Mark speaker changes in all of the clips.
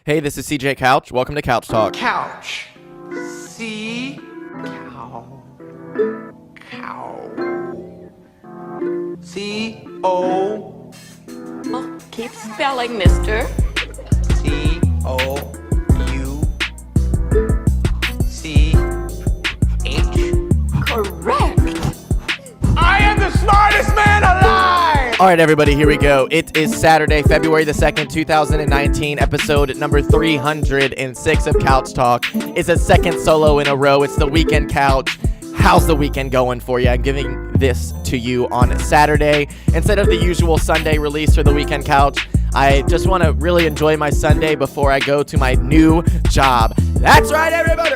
Speaker 1: Hey, this is CJ Couch. Welcome to Couch Talk.
Speaker 2: Couch. C. Cow. Cow. C. O.
Speaker 3: Oh, keep spelling, mister.
Speaker 2: C. O. U. C. H.
Speaker 3: Correct.
Speaker 2: I am the smartest man alive!
Speaker 1: All right, everybody, here we go. It is Saturday, February the 2nd, 2019, episode number 306 of Couch Talk. It's a second solo in a row. It's the Weekend Couch. How's the weekend going for you? I'm giving this to you on Saturday instead of the usual Sunday release for the Weekend Couch. I just want to really enjoy my Sunday before I go to my new job. That's right, everybody!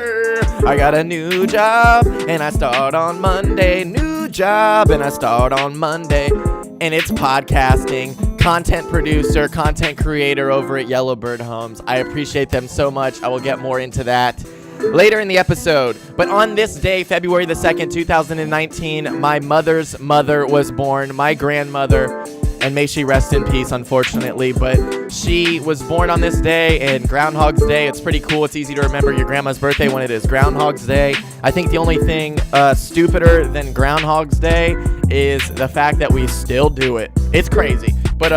Speaker 1: I got a new job, and I start on Monday. New job, and I start on Monday. And it's podcasting, content producer, content creator over at Yellowbird Homes. I appreciate them so much. I will get more into that later in the episode. But on this day, February the 2nd, 2019, my mother's mother was born, my grandmother, and may she rest in peace, unfortunately. But she was born on this day, and Groundhog's Day, it's pretty cool. It's easy to remember your grandma's birthday when it is Groundhog's Day. I think the only thing stupider than Groundhog's Day is the fact that we still do it. It's crazy. But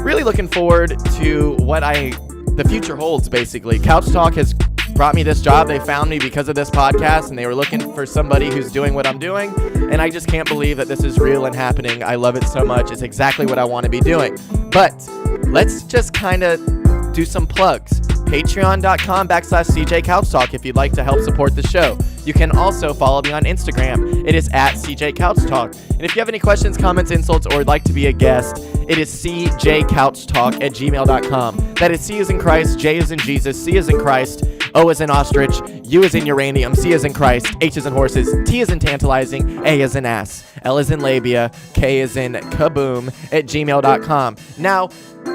Speaker 1: really looking forward to what the future holds, basically. Couch Talk has brought me this job. They found me because of this podcast, and they were looking for somebody who's doing what I'm doing, and I just can't believe that this is real and happening. I love it so much. It's exactly what I want to be doing. But let's just kind of do some plugs. Patreon.com/CJ Couch Talk if you'd like to help support the show. You can also follow me on Instagram. It is at CJ Couch Talk. And if you have any questions, comments, insults, or would like to be a guest, it is cjcouchtalk@gmail.com. That is C as in Christ, J as in Jesus, C as in Christ, O as in ostrich, U as in uranium, C as in Christ, H as in horses, T as in tantalizing, A as in ass, L as in labia, K as in kaboom @gmail.com. Now,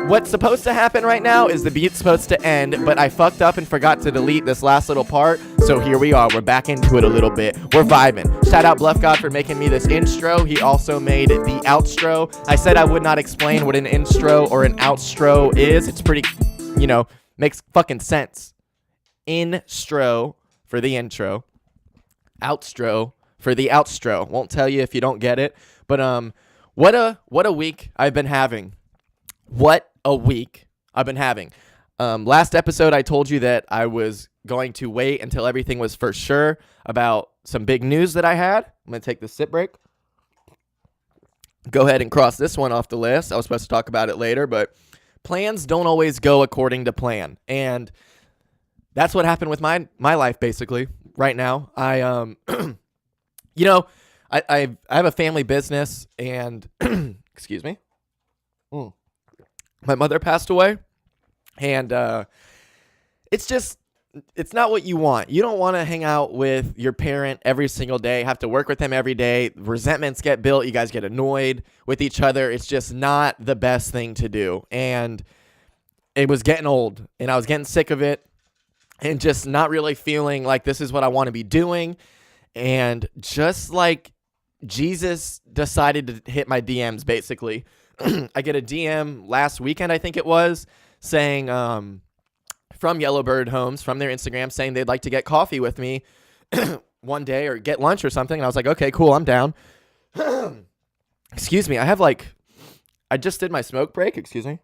Speaker 1: what's supposed to happen right now is the beat's supposed to end, but I fucked up and forgot to delete this last little part, so here we are. We're back into it a little bit. We're vibing. Shout out Bluff God for making me this intro. He also made the outro. I said I would not explain what an intro or an outro is. It's pretty, makes fucking sense. Instro for the intro. Outstro for the outstro. Won't tell you if you don't get it, but what a week I've been having. What a week I've been having. Last episode, I told you that I was going to wait until everything was for sure about some big news that I had. I'm going to take the sip break. Go ahead and cross this one off the list. I was supposed to talk about it later, but plans don't always go according to plan. And that's what happened with my life, basically, right now. I have a family business, and excuse me. My mother passed away, and it's not what you want. You don't want to hang out with your parent every single day, have to work with them every day. Resentments get built. You guys get annoyed with each other. It's just not the best thing to do. And it was getting old, and I was getting sick of it, and just not really feeling like this is what I want to be doing. And just like Jesus decided to hit my DMs, basically. I get a DM last weekend, I think it was, saying from Yellowbird Homes, from their Instagram, saying they'd like to get coffee with me one day or get lunch or something. And I was like, okay, cool, I'm down. Excuse me, I just did my smoke break, excuse me.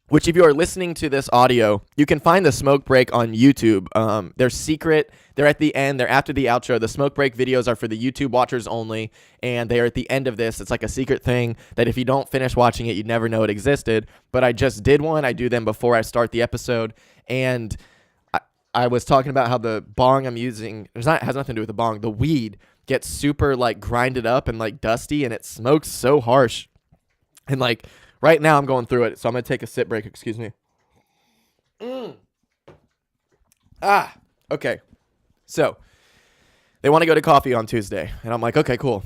Speaker 1: Which, if you are listening to this audio, you can find the smoke break on YouTube. They're secret. They're at the end. They're after the outro. The smoke break videos are for the YouTube watchers only, and they are at the end of this. It's like a secret thing that if you don't finish watching it, you'd never know it existed. But I just did one. I do them before I start the episode, and I was talking about how the bong I'm using has nothing to do with the bong. The weed gets super grinded up and dusty, and it smokes so harsh, and right now, I'm going through it, so I'm going to take a sip break. Excuse me. Okay. So, they want to go to coffee on Tuesday, and I'm like, okay, cool.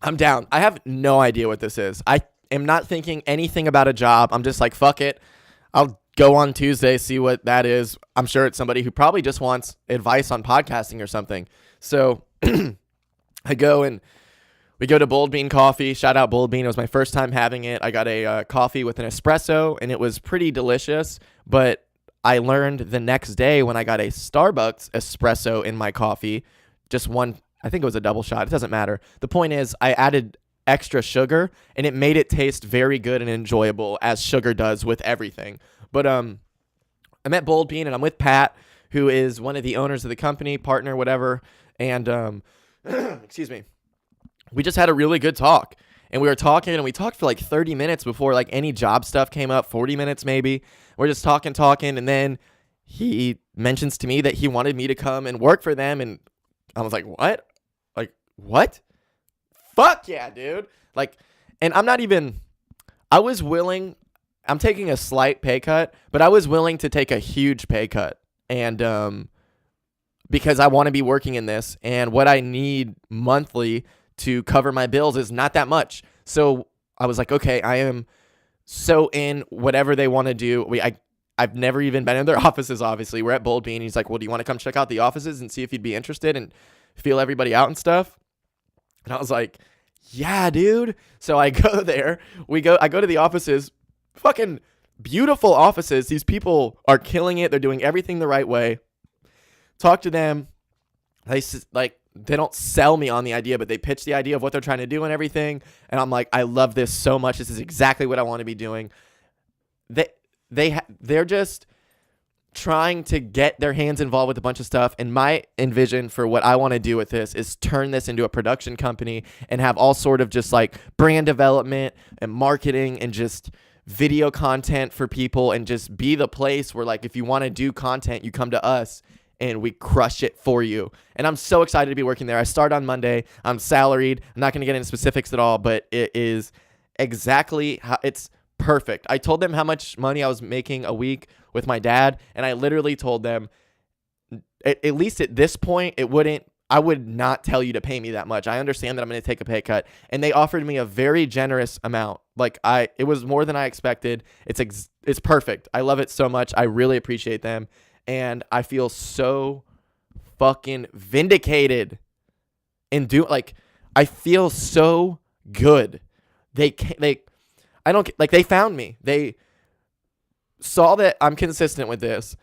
Speaker 1: I'm down. I have no idea what this is. I am not thinking anything about a job. I'm just like, fuck it. I'll go on Tuesday, see what that is. I'm sure it's somebody who probably just wants advice on podcasting or something. So, I go and We go to Bold Bean Coffee. Shout out Bold Bean. It was my first time having it. I got a coffee with an espresso, and it was pretty delicious. But I learned the next day when I got a Starbucks espresso in my coffee, just one, I think it was a double shot. It doesn't matter. The point is I added extra sugar, and it made it taste very good and enjoyable, as sugar does with everything. But I'm at Bold Bean, and I'm with Pat, who is one of the owners of the company, partner, whatever. And excuse me. We just had a really good talk, and we talked for like 30 minutes before like any job stuff came up, 40 minutes maybe. We're just talking, and then he mentions to me that he wanted me to come and work for them, and I was like, what? Like, what? Fuck yeah, dude. Like, and I'm taking a slight pay cut, but I was willing to take a huge pay cut, and because I want to be working in this, and what I need monthly to cover my bills is not that much. So I was like, okay, I am so in whatever they want to do. I've never even been in their offices, obviously. We're at Bold Bean. He's like, well, do you want to come check out the offices and see if you'd be interested and feel everybody out and stuff? And I was like, yeah, dude. So I go there. I go to the offices. Fucking beautiful offices. These people are killing it. They're doing everything the right way. Talk to them. They don't sell me on the idea, but they pitch the idea of what they're trying to do and everything. And I'm like, I love this so much. This is exactly what I want to be doing. They're just trying to get their hands involved with a bunch of stuff. And my envision for what I want to do with this is turn this into a production company and have all sort of just like brand development and marketing and just video content for people, and just be the place where, like, if you want to do content, you come to us and we crush it for you. And I'm so excited to be working there. I start on Monday. I'm salaried. I'm not going to get into specifics at all, but it is exactly how it's perfect. I told them how much money I was making a week with my dad, and I literally told them, at least at this point, I would not tell you to pay me that much. I understand that I'm going to take a pay cut. And they offered me a very generous amount. It was more than I expected. It's perfect. I love it so much. I really appreciate them. And I feel so fucking vindicated I feel so good. They found me. They saw that I'm consistent with this.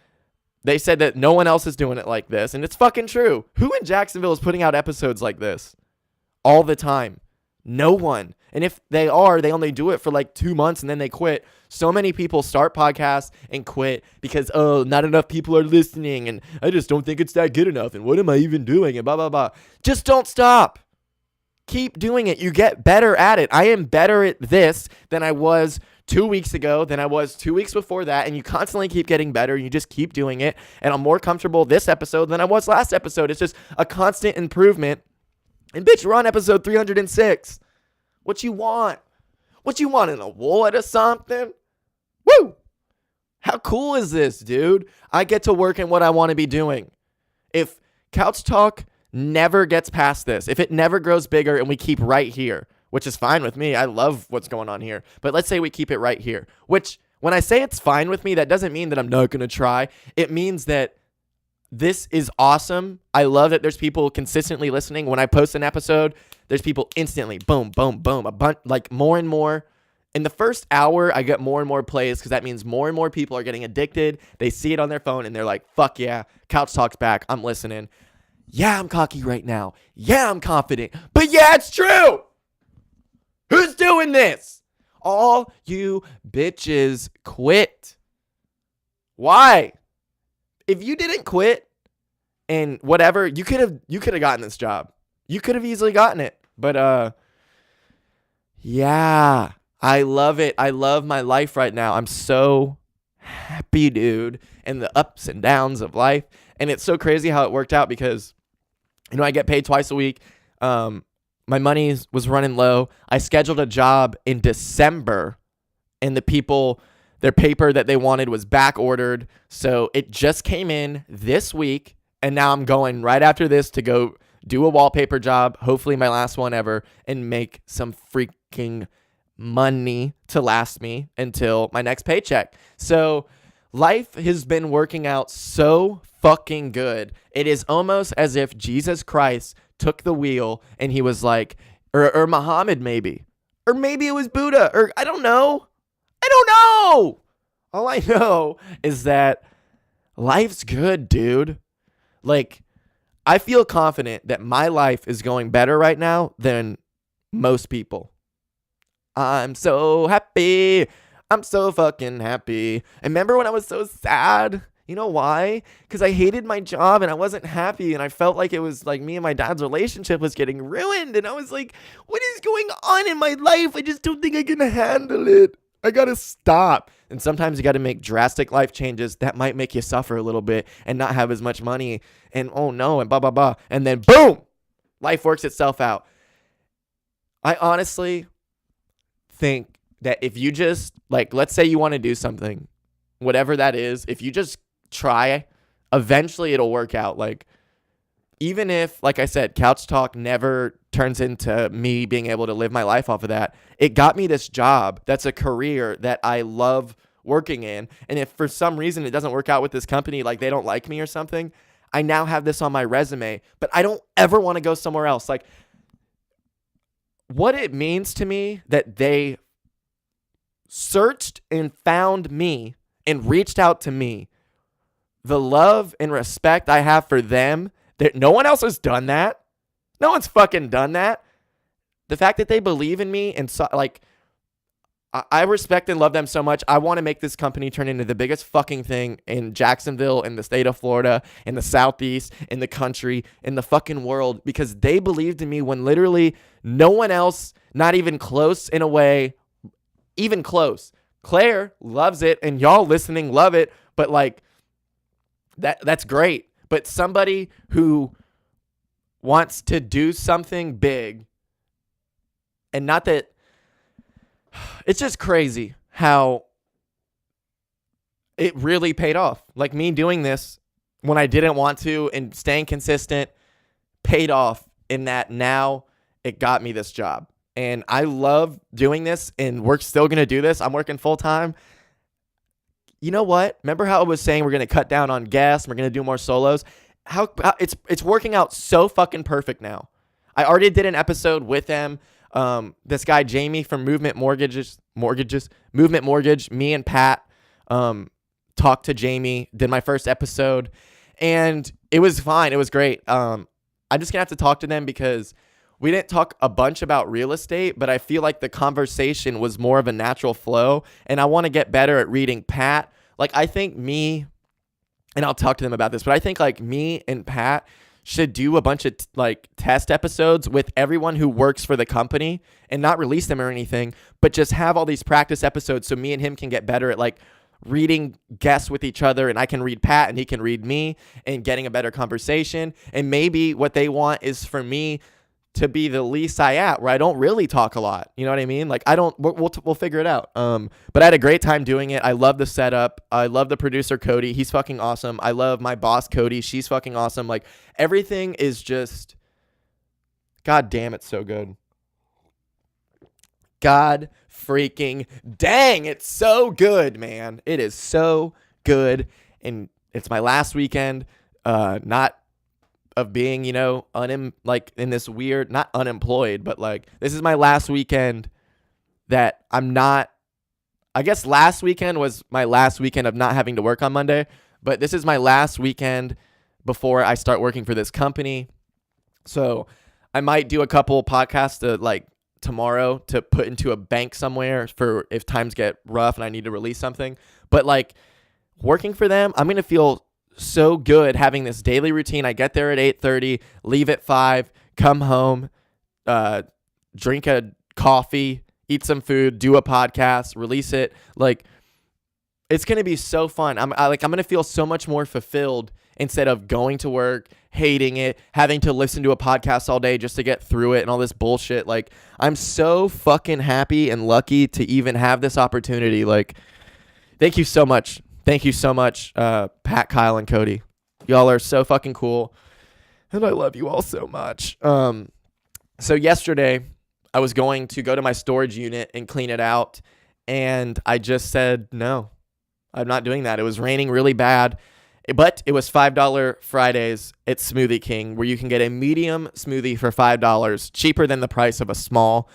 Speaker 1: They said that no one else is doing it like this. And it's fucking true. Who in Jacksonville is putting out episodes like this all the time? No one. And if they are, they only do it for like 2 months and then they quit. So many people start podcasts and quit because, not enough people are listening, and I just don't think it's that good enough, and what am I even doing, and blah, blah, blah. Just don't stop. Keep doing it. You get better at it. I am better at this than I was 2 weeks ago, than I was 2 weeks before that, and you constantly keep getting better. You just keep doing it, and I'm more comfortable this episode than I was last episode. It's just a constant improvement. And bitch, we're on episode 306. What you want? What you want, an award or something? Woo! How cool is this, dude? I get to work in what I want to be doing. If Couch Talk never gets past this, if it never grows bigger and we keep right here, which is fine with me. I love what's going on here. But let's say we keep it right here, which when I say it's fine with me, that doesn't mean that I'm not going to try. It means that this is awesome. I love that there's people consistently listening. When I post an episode, there's people instantly, boom, boom, boom, a bunch, like more and more. In the first hour, I get more and more plays because that means more and more people are getting addicted. They see it on their phone and they're like, fuck yeah, Couch Talk's back. I'm listening. Yeah, I'm cocky right now. Yeah, I'm confident. But yeah, it's true. Who's doing this? All you bitches quit. Why? If you didn't quit and whatever, you could have gotten this job. You could have easily gotten it. But yeah, I love it. I love my life right now. I'm so happy, dude, and the ups and downs of life. And it's so crazy how it worked out because, I get paid twice a week. My money was running low. I scheduled a job in December, and their paper that they wanted was back ordered. So it just came in this week, and now I'm going right after this to go do a wallpaper job, hopefully my last one ever, and make some freaking money to last me until my next paycheck. So life has been working out so fucking good. It is almost as if Jesus Christ took the wheel and he was like, or Muhammad maybe. Or maybe it was Buddha, or I don't know. I don't know. All I know is that life's good, dude. Like, I feel confident that my life is going better right now than most people. I'm so happy. I'm so fucking happy. And remember when I was so sad? You know why? Because I hated my job and I wasn't happy, and I felt like it was like me and my dad's relationship was getting ruined. And I was like, what is going on in my life? I just don't think I can handle it. I gotta stop. And sometimes you gotta make drastic life changes that might make you suffer a little bit and not have as much money. And oh no, and blah, blah, blah. And then boom, life works itself out. I honestly think that if you just, like, let's say you want to do something, whatever that is, if you just try, eventually it'll work out. Like, even if, like I said, Couch Talk never turns into me being able to live my life off of that, it got me this job that's a career that I love working in. And if for some reason it doesn't work out with this company, like they don't like me or something, I now have this on my resume, but I don't ever want to go somewhere else. Like, what it means to me that they searched and found me and reached out to me, the love and respect I have for them, that no one else has done that. No one's fucking done that. The fact that they believe in me and so, like, I respect and love them so much. I want to make this company turn into the biggest fucking thing in Jacksonville, in the state of Florida, in the Southeast, in the country, in the fucking world, because they believed in me when literally no one else, not even close in a way, even close. Claire loves it and y'all listening love it, but like that's great. But somebody who wants to do something big, and not that, it's just crazy how it really paid off. Like, me doing this when I didn't want to and staying consistent paid off in that now it got me this job. And I love doing this, and we're still going to do this. I'm working full time. You know what? Remember how I was saying we're going to cut down on guests, we're going to do more solos? How it's working out so fucking perfect now. I already did an episode with them. This guy Jamie from Movement Mortgage, me and Pat talked to Jamie, did my first episode, and it was fine. It was great. I'm just gonna have to talk to them because we didn't talk a bunch about real estate, but I feel like the conversation was more of a natural flow, and I want to get better at reading Pat. Like, I think me, and I'll talk to them about this, but I think like me and Pat should do a bunch of like test episodes with everyone who works for the company and not release them or anything, but just have all these practice episodes so me and him can get better at like reading guests with each other, and I can read Pat and he can read me, and getting a better conversation. And maybe what they want is for me to be the least I at, where I don't really talk a lot. You know what I mean? Like, we'll figure it out. But I had a great time doing it. I love the setup. I love the producer, Cody. He's fucking awesome. I love my boss, Cody. She's fucking awesome. Like, everything is just, God damn, it's so good. God freaking dang, it's so good, man. It is so good. And it's my last weekend, not of being, you know, like in this weird, not unemployed, but like, this is my last weekend that I'm not, I guess last weekend was my last weekend of not having to work on Monday, but this is my last weekend before I start working for this company. So I might do a couple podcasts to like tomorrow to put into a bank somewhere for if times get rough and I need to release something. But like, working for them, I'm going to feel so good having this daily routine. I get there at 8:30, leave at 5, come home, drink a coffee, eat some food, do a podcast, release it. Like, it's going to be so fun. I'm going to feel so much more fulfilled instead of going to work, hating it, having to listen to a podcast all day just to get through it and all this bullshit. Like, I'm so fucking happy and lucky to even have this opportunity. Like, thank you so much. Thank you so much, Pat, Kyle, and Cody. Y'all are so fucking cool, and I love you all so much. So yesterday, I was going to go to my storage unit and clean it out, and I just said, no, I'm not doing that. It was raining really bad, But it was $5 Fridays at Smoothie King, where you can get a medium smoothie for $5, cheaper than the price of a small.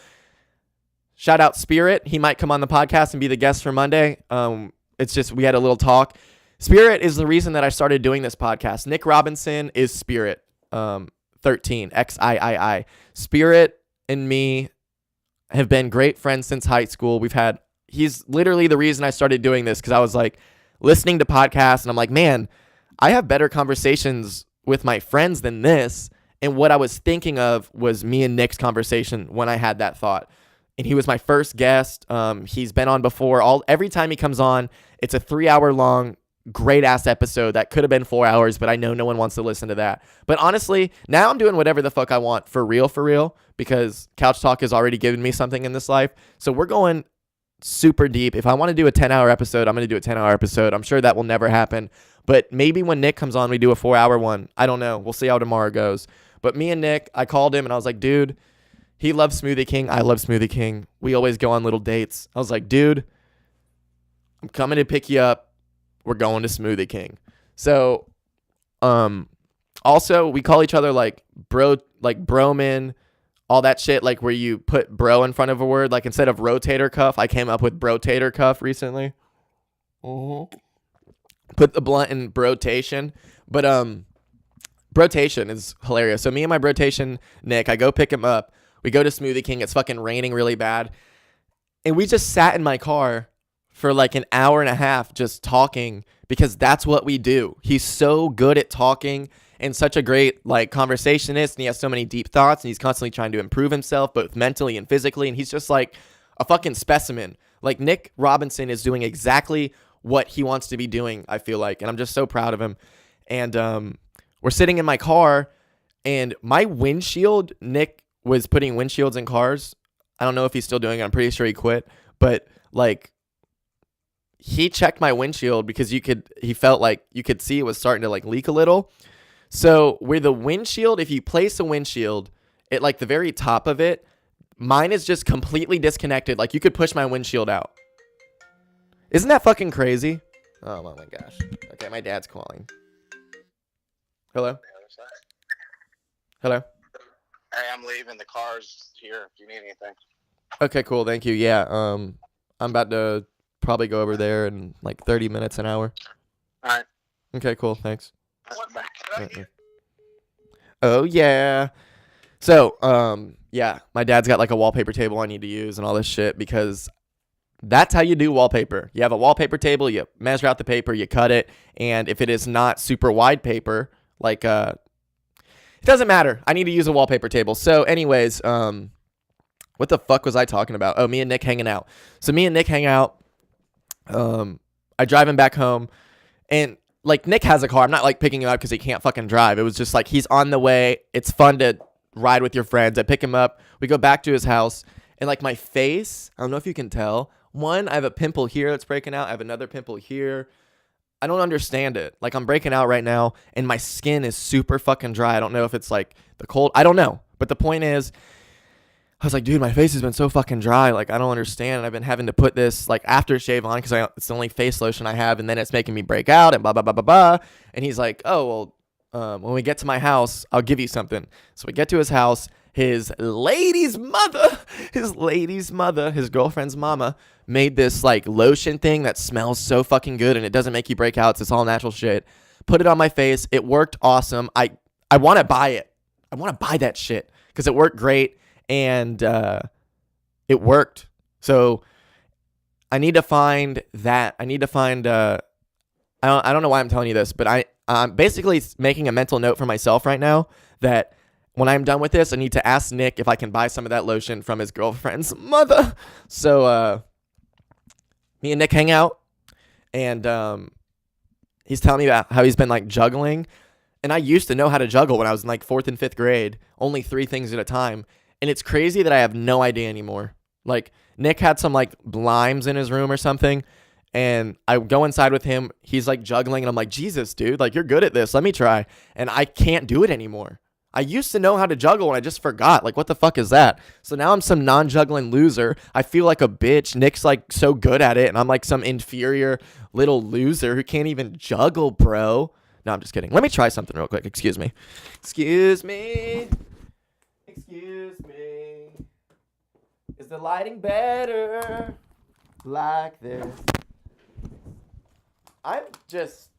Speaker 1: Shout out Spirit. He might come on the podcast and be the guest for Monday. It's just we had a little talk. Spirit is the reason that I started doing this podcast. Nick Robinson is Spirit, 13, XIII. Spirit and me have been great friends since high school. He's literally the reason I started doing this, because I was like listening to podcasts and I'm like, man, I have better conversations with my friends than this. And what I was thinking of was me and Nick's conversation when I had that thought. And he was my first guest. He's been on before. Every time he comes on, it's a 3-hour long, great ass episode that could have been 4 hours, but I know no one wants to listen to that. But honestly, now I'm doing whatever the fuck I want for real, because Couch Talk has already given me something in this life. So we're going super deep. If I want to do a 10-hour episode, I'm going to do a 10-hour episode. I'm sure that will never happen. But maybe when Nick comes on, we do a 4-hour one. I don't know. We'll see how tomorrow goes. But me and Nick, I called him and I was like, dude, he loves Smoothie King. I love Smoothie King. We always go on little dates. I was like, dude, I'm coming to pick you up. We're going to Smoothie King. So, also we call each other like bro, like broman, all that shit, like where you put bro in front of a word. Like instead of rotator cuff, I came up with brotator cuff recently. Put the blunt in brotation. But brotation is hilarious. So me and my brotation Nick, I go pick him up. We go to Smoothie King. It's fucking raining really bad. And we just sat in my car for like an hour and a half just talking, because that's what we do. He's so good at talking and such a great like conversationist, and he has so many deep thoughts, and he's constantly trying to improve himself both mentally and physically, and he's just like a fucking specimen. Like Nick Robinson is doing exactly what he wants to be doing, I feel like, and I'm just so proud of him. And we're sitting in my car, and my windshield, Nick was putting windshields in cars. I don't know if he's still doing it. I'm pretty sure he quit. But like, he checked my windshield because he felt like you could see it was starting to like leak a little. So where the windshield, if you place a windshield at like the very top of it, mine is just completely disconnected. Like you could push my windshield out. Isn't that fucking crazy? Oh my gosh. Okay, my dad's calling. Hello? Hello?
Speaker 4: Hey, I'm leaving. The car's here if you need anything.
Speaker 1: Okay, cool. Thank you. Yeah, I'm about to probably go over there in like 30 minutes, an hour.
Speaker 4: All right.
Speaker 1: Okay, cool. Thanks.
Speaker 4: Bye.
Speaker 1: Oh, yeah. So, yeah, my dad's got like a wallpaper table I need to use and all this shit, because that's how you do wallpaper. You have a wallpaper table, you measure out the paper, you cut it, and if it is not super wide paper, like, it doesn't matter. I need to use a wallpaper table. So anyways, what the fuck was I talking about? Oh, me and Nick hanging out. So me and Nick hang out. I drive him back home, and like Nick has a car. I'm not like picking him up because he can't fucking drive. It was just like he's on the way. It's fun to ride with your friends. I pick him up. We go back to his house, and like my face, I don't know if you can tell. One, I have a pimple here that's breaking out. I have another pimple here. I don't understand it. Like I'm breaking out right now, and my skin is super fucking dry. I don't know if it's like the cold. I don't know. But the point is, I was like, dude, my face has been so fucking dry. Like, I don't understand. And I've been having to put this like aftershave on because it's the only face lotion I have. And then it's making me break out and blah, blah, blah, blah, blah. And he's like, oh, well, when we get to my house, I'll give you something. So we get to his house. His lady's mother, his girlfriend's mama made this like lotion thing that smells so fucking good. And it doesn't make you break out. It's all natural shit. Put it on my face. It worked awesome. I want to buy it. I want to buy that shit because it worked great. And it worked. So I need to find that. I don't know why I'm telling you this, but I'm basically making a mental note for myself right now that when I'm done with this, I need to ask Nick if I can buy some of that lotion from his girlfriend's mother. So me and Nick hang out, and he's telling me about how he's been like juggling. And I used to know how to juggle when I was in like 4th and 5th grade, only 3 things at a time. And it's crazy that I have no idea anymore. Like, Nick had some, like, limes in his room or something, and I go inside with him. He's, like, juggling, and I'm like, Jesus, dude, like, you're good at this. Let me try. And I can't do it anymore. I used to know how to juggle and I just forgot. Like, what the fuck is that? So now I'm some non-juggling loser. I feel like a bitch. Nick's like so good at it, and I'm like some inferior little loser who can't even juggle, bro. No, I'm just kidding. Let me try something real quick. Excuse me. Excuse me. Excuse me. Is the lighting better like this? I'm just,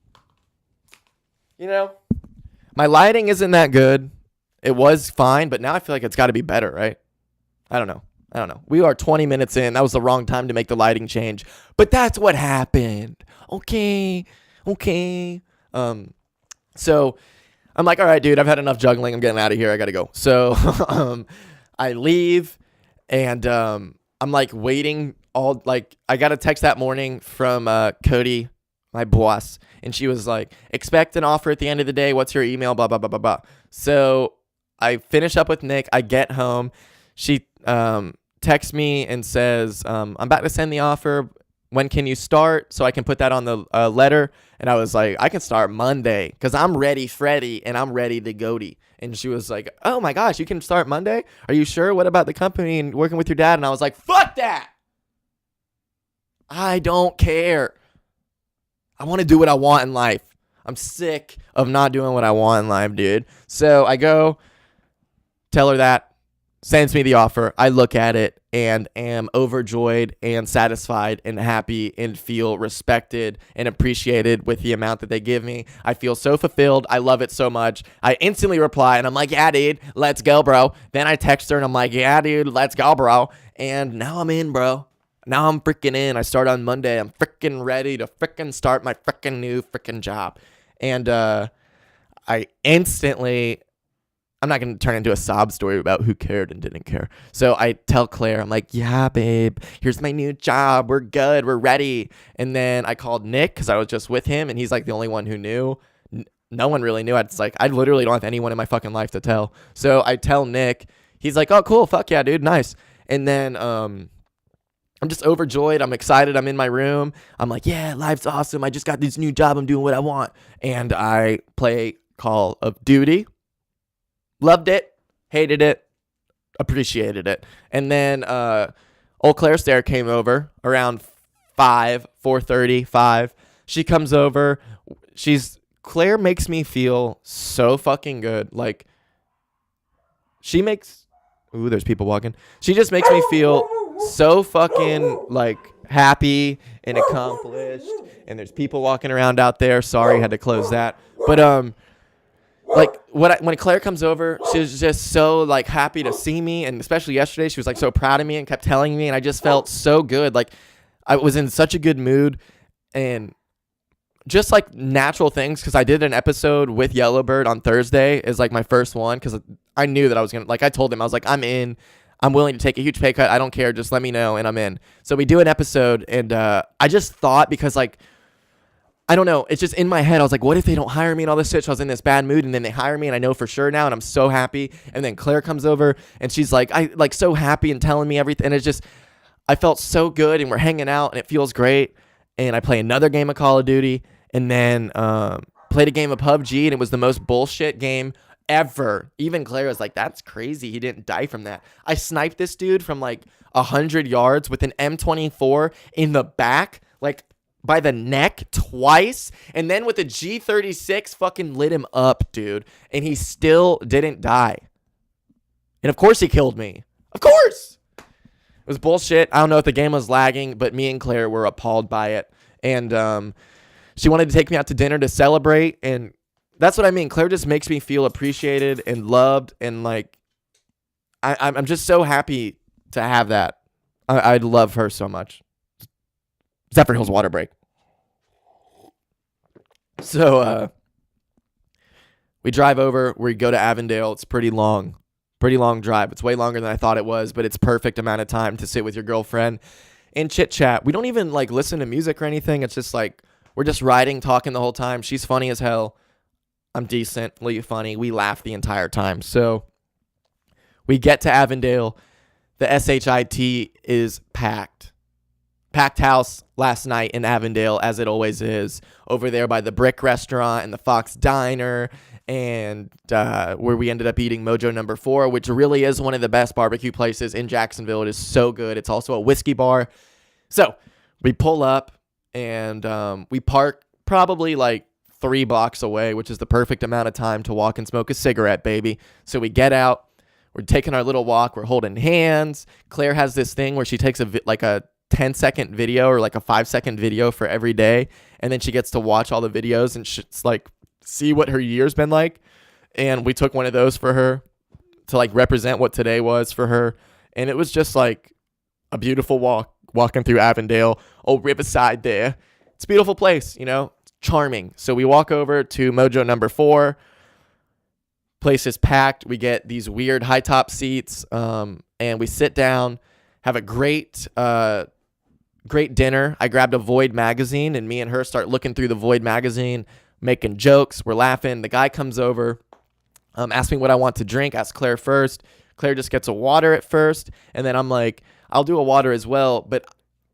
Speaker 1: my lighting isn't that good. It was fine, but now I feel like it's got to be better, right? I don't know. We are 20 minutes in. That was the wrong time to make the lighting change, but that's what happened. Okay. So I'm like, all right, dude, I've had enough juggling. I'm getting out of here. I got to go. So I leave, and I'm like waiting I got a text that morning from Cody, my boss, and she was like, expect an offer at the end of the day. What's your email? Blah, blah, blah, blah, blah. So I finish up with Nick. I get home. She texts me and says, I'm about to send the offer. When can you start? So I can put that on the letter. And I was like, I can start Monday because I'm ready, Freddy, and I'm ready to go-ty. And she was like, oh my gosh, you can start Monday? Are you sure? What about the company and working with your dad? And I was like, fuck that. I don't care. I want to do what I want in life. I'm sick of not doing what I want in life, dude. So I go, tell her that, sends me the offer. I look at it and am overjoyed and satisfied and happy and feel respected and appreciated with the amount that they give me. I feel so fulfilled. I love it so much. I instantly reply and I'm like, yeah, dude, let's go, bro. Then I text her and I'm like, yeah, dude, let's go, bro. And now I'm in, bro. Now I'm freaking in. I start on Monday. I'm freaking ready to freaking start my freaking new freaking job. And I instantly, I'm not going to turn into a sob story about who cared and didn't care. So I tell Claire, I'm like, yeah, babe, here's my new job. We're good. We're ready. And then I called Nick because I was just with him, and he's like the only one who knew. No one really knew. It's like, I literally don't have anyone in my fucking life to tell. So I tell Nick. He's like, oh, cool. Fuck yeah, dude. Nice. And then I'm just overjoyed. I'm excited. I'm in my room. I'm like, yeah, life's awesome. I just got this new job. I'm doing what I want. And I play Call of Duty. Loved it. Hated it. Appreciated it. And then old Claire Stair came over around 4:30, 5. She comes over. Claire makes me feel so fucking good. Like, there's people walking. She just makes me feel so fucking like happy and accomplished, and there's people walking around out there. Sorry, had to close that. But like when Claire comes over, she was just so like happy to see me, and especially yesterday, she was like so proud of me and kept telling me, and I just felt so good. Like I was in such a good mood, and just like natural things, because I did an episode with Yellowbird on Thursday is like my first one, because I knew that I was gonna, like, I told him, I was like, I'm in. I'm willing to take a huge pay cut. I don't care. Just let me know, and I'm in. So we do an episode, and I just thought, because, like, I don't know. It's just in my head. I was like, what if they don't hire me and all this shit? So I was in this bad mood, and then they hire me, and I know for sure now, and I'm so happy. And then Claire comes over, and she's like, so happy and telling me everything. And it's just, I felt so good, and we're hanging out, and it feels great. And I play another game of Call of Duty, and then played a game of PUBG, and it was the most bullshit game ever. Even Claire was like, that's crazy. He didn't die from that. I sniped this dude from like 100 yards with an M24 in the back, like by the neck twice. And then with a G36 fucking lit him up, dude. And he still didn't die. And of course he killed me. Of course. It was bullshit. I don't know if the game was lagging, but me and Claire were appalled by it. And she wanted to take me out to dinner to celebrate, and that's what I mean. Claire just makes me feel appreciated and loved, and like I'm just so happy to have that. I love her so much. Zephyr Hills water break. So we drive over. We go to Avondale. It's pretty long drive. It's way longer than I thought it was, but it's perfect amount of time to sit with your girlfriend and chit chat. We don't even like listen to music or anything. It's just like we're just riding, talking the whole time. She's funny as hell. I'm decently funny. We laugh the entire time. So we get to Avondale. The SHIT is packed. Packed house last night in Avondale, as it always is, over there by the Brick Restaurant and the Fox Diner and where we ended up eating Mojo Number 4, which really is one of the best barbecue places in Jacksonville. It is so good. It's also a whiskey bar. So we pull up and we park probably like 3 blocks away, which is the perfect amount of time to walk and smoke a cigarette, baby. So we get out. We're taking our little walk. We're holding hands. Claire has this thing where she takes a 10-second video or like a 5-second video for every day. And then she gets to watch all the videos and it's like see what her year's been like. And we took one of those for her to like represent what today was for her. And it was just like a beautiful walk, walking through Avondale, old Riverside there. It's a beautiful place, you know, charming. So we walk over to Mojo Number 4. Place is packed. We get these weird high top seats, and we sit down, have a great dinner. I grabbed a Void magazine, and me and her start looking through the Void magazine, making jokes. We're laughing. The guy comes over, asks me what I want to drink. Asks Claire first. Claire just gets a water at first, and then I'm like, I'll do a water as well. But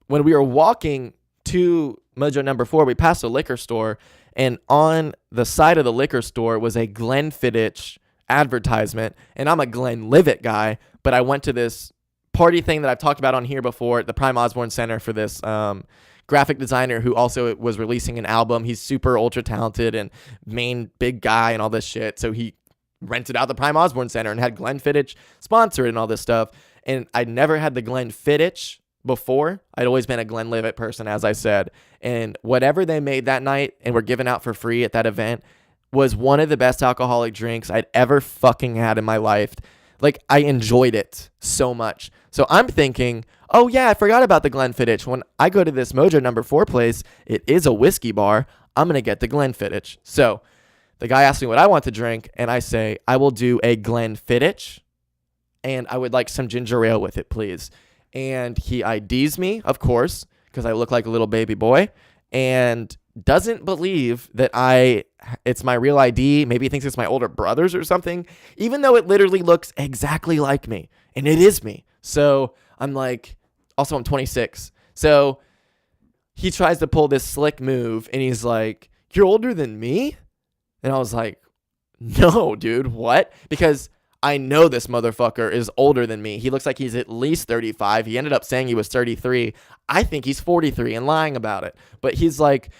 Speaker 1: when we were walking to Mojo Number 4, we passed a liquor store. And on the side of the liquor store was a Glenfiddich advertisement. And I'm a Glenlivet guy, but I went to this party thing that I've talked about on here before at the Prime Osborne Center for this graphic designer who also was releasing an album. He's super ultra talented and main big guy and all this shit. So he rented out the Prime Osborne Center and had Glenfiddich sponsor it and all this stuff. And I never had the Glenfiddich before. I'd always been a Glenlivet person, as I said. And whatever they made that night and were giving out for free at that event was one of the best alcoholic drinks I'd ever fucking had in my life. Like, I enjoyed it so much. So I'm thinking, oh yeah, I forgot about the Glenfiddich. When I go to this Mojo Number 4 place, it is a whiskey bar. I'm going to get the Glenfiddich. So the guy asked me what I want to drink, and I say, I will do a Glenfiddich, and I would like some ginger ale with it, please. And he IDs me, of course, because I look like a little baby boy, and doesn't believe that it's my real ID. Maybe he thinks it's my older brother's or something, even though it literally looks exactly like me, and it is me. So I'm like, also I'm 26. So he tries to pull this slick move, and he's like, you're older than me? And I was like, no, dude, what? Because I know this motherfucker is older than me. He looks like he's at least 35. He ended up saying he was 33. I think he's 43 and lying about it. But he's like,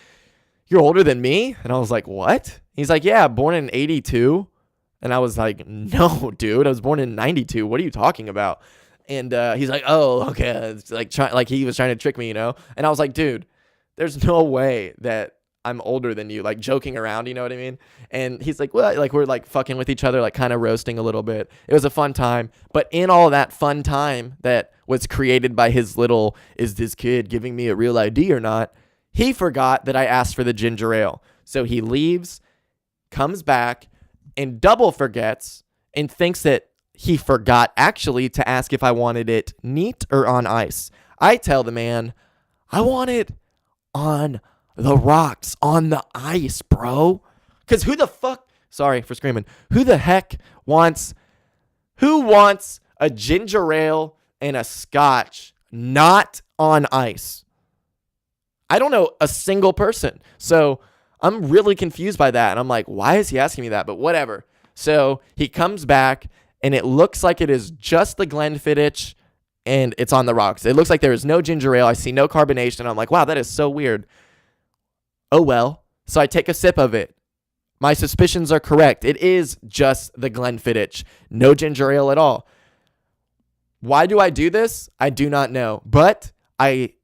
Speaker 1: you're older than me? And I was like, what? He's like, yeah, born in 82. And I was like, no, dude, I was born in 92. What are you talking about? And he's like, oh, okay. It's like he was trying to trick me, you know? And I was like, dude, there's no way that I'm older than you, like joking around, you know what I mean? And he's like, well, like we're like fucking with each other, like kind of roasting a little bit. It was a fun time. But in all that fun time that was created by his little, is this kid giving me a real ID or not? He forgot that I asked for the ginger ale. So he leaves, comes back, and double forgets and thinks that he forgot actually to ask if I wanted it neat or on ice. I tell the man, I want it on the rocks, on the ice, bro. Because who the fuck, sorry for screaming, who wants a ginger ale and a scotch not on ice? I don't know a single person. So I'm really confused by that. And I'm like, why is he asking me that? But whatever. So he comes back and it looks like it is just the Glenfiddich and it's on the rocks. It looks like there is no ginger ale. I see no carbonation. I'm like, wow, that is so weird. Oh, well. So I take a sip of it. My suspicions are correct. It is just the Glenfiddich. No ginger ale at all. Why do I do this? I do not know. But I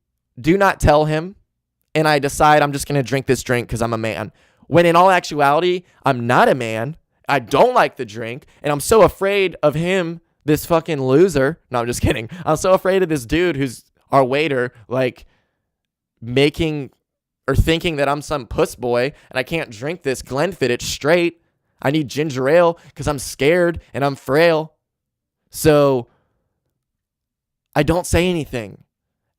Speaker 1: do not tell him. And I decide I'm just going to drink this drink because I'm a man. When in all actuality, I'm not a man. I don't like the drink. And I'm so afraid of him, this fucking loser. No, I'm just kidding. I'm so afraid of this dude who's our waiter, like making or thinking that I'm some puss boy and I can't drink this Glenfiddich straight. I need ginger ale because I'm scared and I'm frail. So I don't say anything.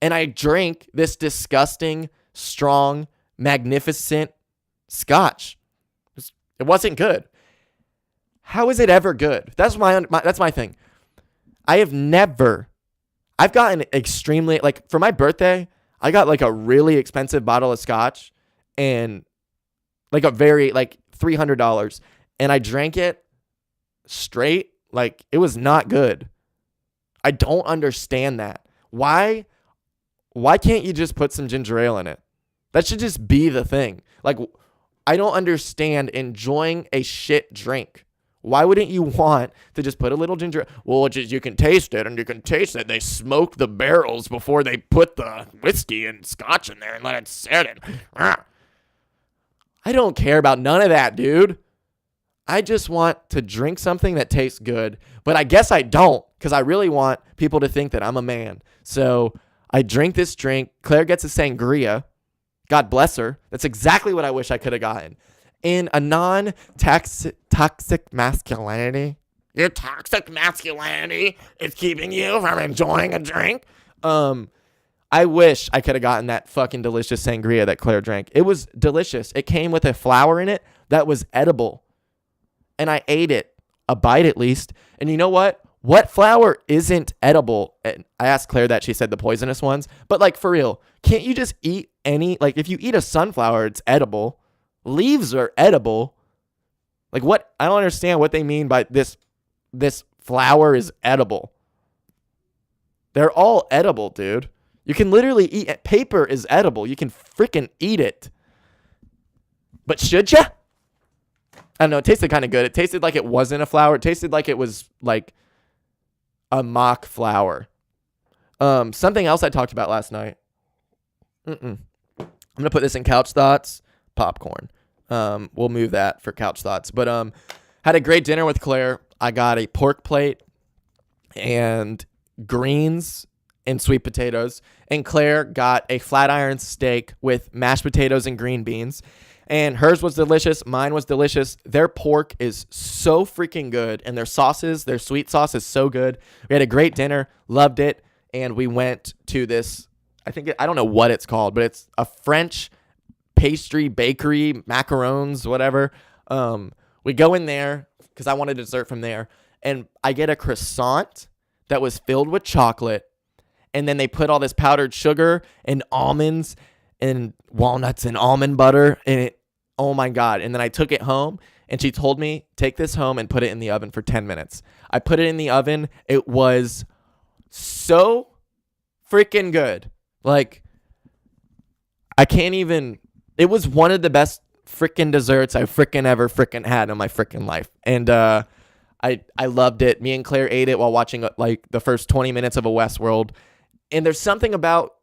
Speaker 1: And I drink this disgusting, strong, magnificent scotch. It wasn't good. How is it ever good? That's my thing. I've gotten extremely, like for my birthday, I got like a really expensive bottle of scotch and like a very like $300. and I drank it straight. Like, it was not good. I don't understand that. Why can't you just put some ginger ale in it? That should just be the thing. Like, I don't understand enjoying a shit drink. Why wouldn't you want to just put a little ginger? Well, you can taste it, and you can taste that they smoke the barrels before they put the whiskey and scotch in there and let it sit. I don't care about none of that, dude. I just want to drink something that tastes good, but I guess I don't, because I really want people to think that I'm a man. So I drink this drink. Claire gets a sangria. God bless her. That's exactly what I wish I could have gotten. In a non-toxic masculinity. Your toxic masculinity is keeping you from enjoying a drink. I wish I could have gotten that fucking delicious sangria that Claire drank. It was delicious. It came with a flower in it that was edible. And I ate it, a bite at least. And you know what? What flower isn't edible? And I asked Claire that. She said the poisonous ones. But like, for real, can't you just eat any? Like, if you eat a sunflower, it's edible. Leaves are edible. Like, what? I don't understand what they mean by this flower is edible. They're all edible, dude. You can literally eat it. Paper is edible. You can freaking eat it. But should ya? I don't know. It tasted kind of good. It tasted like it wasn't a flower. It tasted like it was like a mock flower. Something else I talked about last night. I'm going to put this in couch thoughts. Popcorn. We'll move that for couch thoughts. But had a great dinner with Claire. I got a pork plate and greens and sweet potatoes. And Claire got a flat iron steak with mashed potatoes and green beans. And hers was delicious. Mine was delicious. Their pork is so freaking good. And their sauces, their sweet sauce is so good. We had a great dinner. Loved it. And we went to this, I don't know what it's called, but it's a French pastry, bakery, macarons, whatever. We go in there because I wanted dessert from there. And I get a croissant that was filled with chocolate. And then they put all this powdered sugar and almonds and walnuts and almond butter in it. Oh my God. And then I took it home and she told me, take this home and put it in the oven for 10 minutes. I put it in the oven. It was so freaking good. Like, I can't even, it was one of the best freaking desserts I freaking ever freaking had in my freaking life. And I loved it. Me and Claire ate it while watching like the first 20 minutes of a Westworld. And there's something about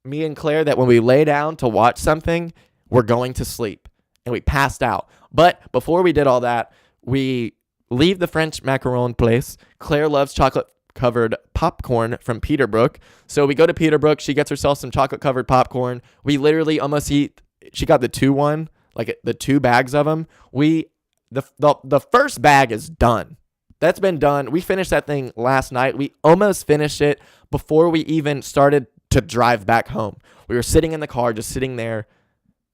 Speaker 1: me and Claire that when we lay down to watch something, we're going to sleep. And we passed out. But before we did all that, we leave the French macaron place. Claire loves chocolate-covered popcorn from Peterbrook. So we go to Peterbrook. She gets herself some chocolate-covered popcorn. We literally almost eat. She got the 2-1, like the 2 bags of them. The first bag is done. That's been done. We finished that thing last night. We almost finished it before we even started to drive back home. We were sitting in the car, just sitting there.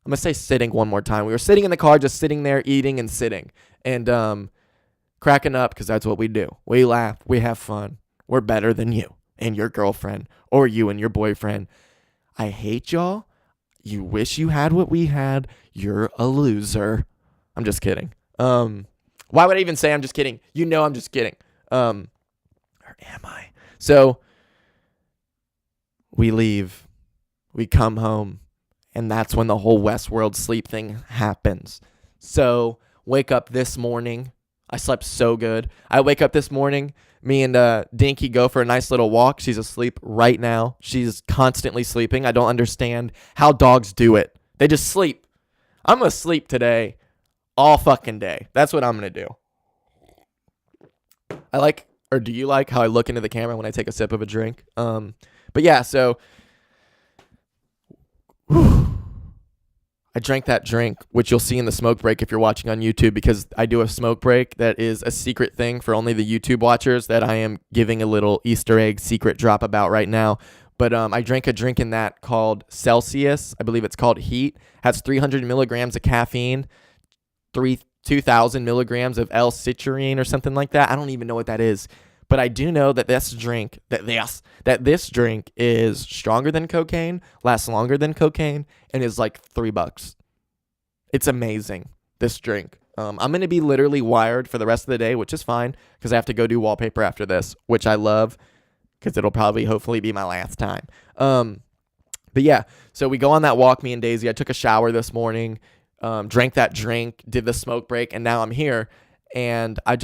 Speaker 1: I'm going to say sitting one more time. We were sitting in the car, just sitting there, eating and sitting. And cracking up, because that's what we do. We laugh. We have fun. We're better than you and your girlfriend, or you and your boyfriend. I hate y'all. You wish you had what we had. You're a loser. I'm just kidding. Why would I even say I'm just kidding? You know I'm just kidding. Or am I? So we leave. We come home. And that's when the whole Westworld sleep thing happens. So wake up this morning. I slept so good. I wake up this morning. Me and Dinky go for a nice little walk. She's asleep right now. She's constantly sleeping. I don't understand how dogs do it. They just sleep. I'm going to sleep today all fucking day. That's what I'm going to do. Do you like how I look into the camera when I take a sip of a drink? But yeah, so I drank that drink, which you'll see in the smoke break if you're watching on YouTube, because I do a smoke break that is a secret thing for only the YouTube watchers that I am giving a little Easter egg secret drop about right now. But I drank a drink in that called Celsius. I believe it's called Heat. Has 300 milligrams of caffeine, 2,000 milligrams of L-citrulline or something like that. I don't even know what that is. But I do know that this drink is stronger than cocaine, lasts longer than cocaine, and is like $3. It's amazing. this drink. I'm going to be literally wired for the rest of the day, which is fine because I have to go do wallpaper after this, which I love because it'll probably hopefully be my last time. But yeah, so we go on that walk, me and Daisy. I took a shower this morning, drank that drink, did the smoke break, and now I'm here. And I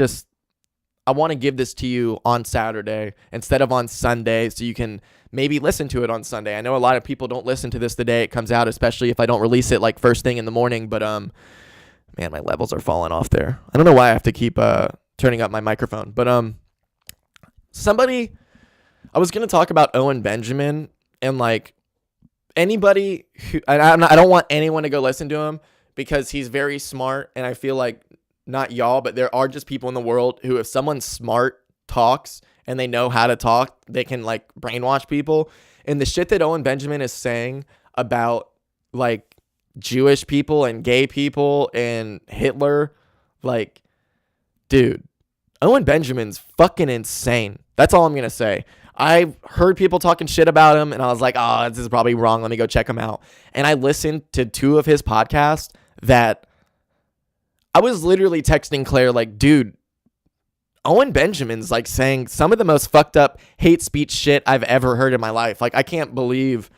Speaker 1: want to give this to you on Saturday instead of on Sunday so you can maybe listen to it on Sunday. I know a lot of people don't listen to this the day it comes out, especially if I don't release it like first thing in the morning. But man, my levels are falling off there. I don't know why I have to keep turning up my microphone. But I was going to talk about Owen Benjamin and like anybody who, I don't want anyone to go listen to him because he's very smart, and I feel like not y'all, but there are just people in the world who, if someone smart talks and they know how to talk, they can like brainwash people. And the shit that Owen Benjamin is saying about like Jewish people and gay people and Hitler, like, dude, Owen Benjamin's fucking insane. That's all I'm gonna say. I heard people talking shit about him, and I was like, oh, this is probably wrong. Let me go check him out. And I listened to 2 of his podcasts that I was literally texting Claire like, dude, Owen Benjamin's like saying some of the most fucked up hate speech shit I've ever heard in my life. Like, I can't believe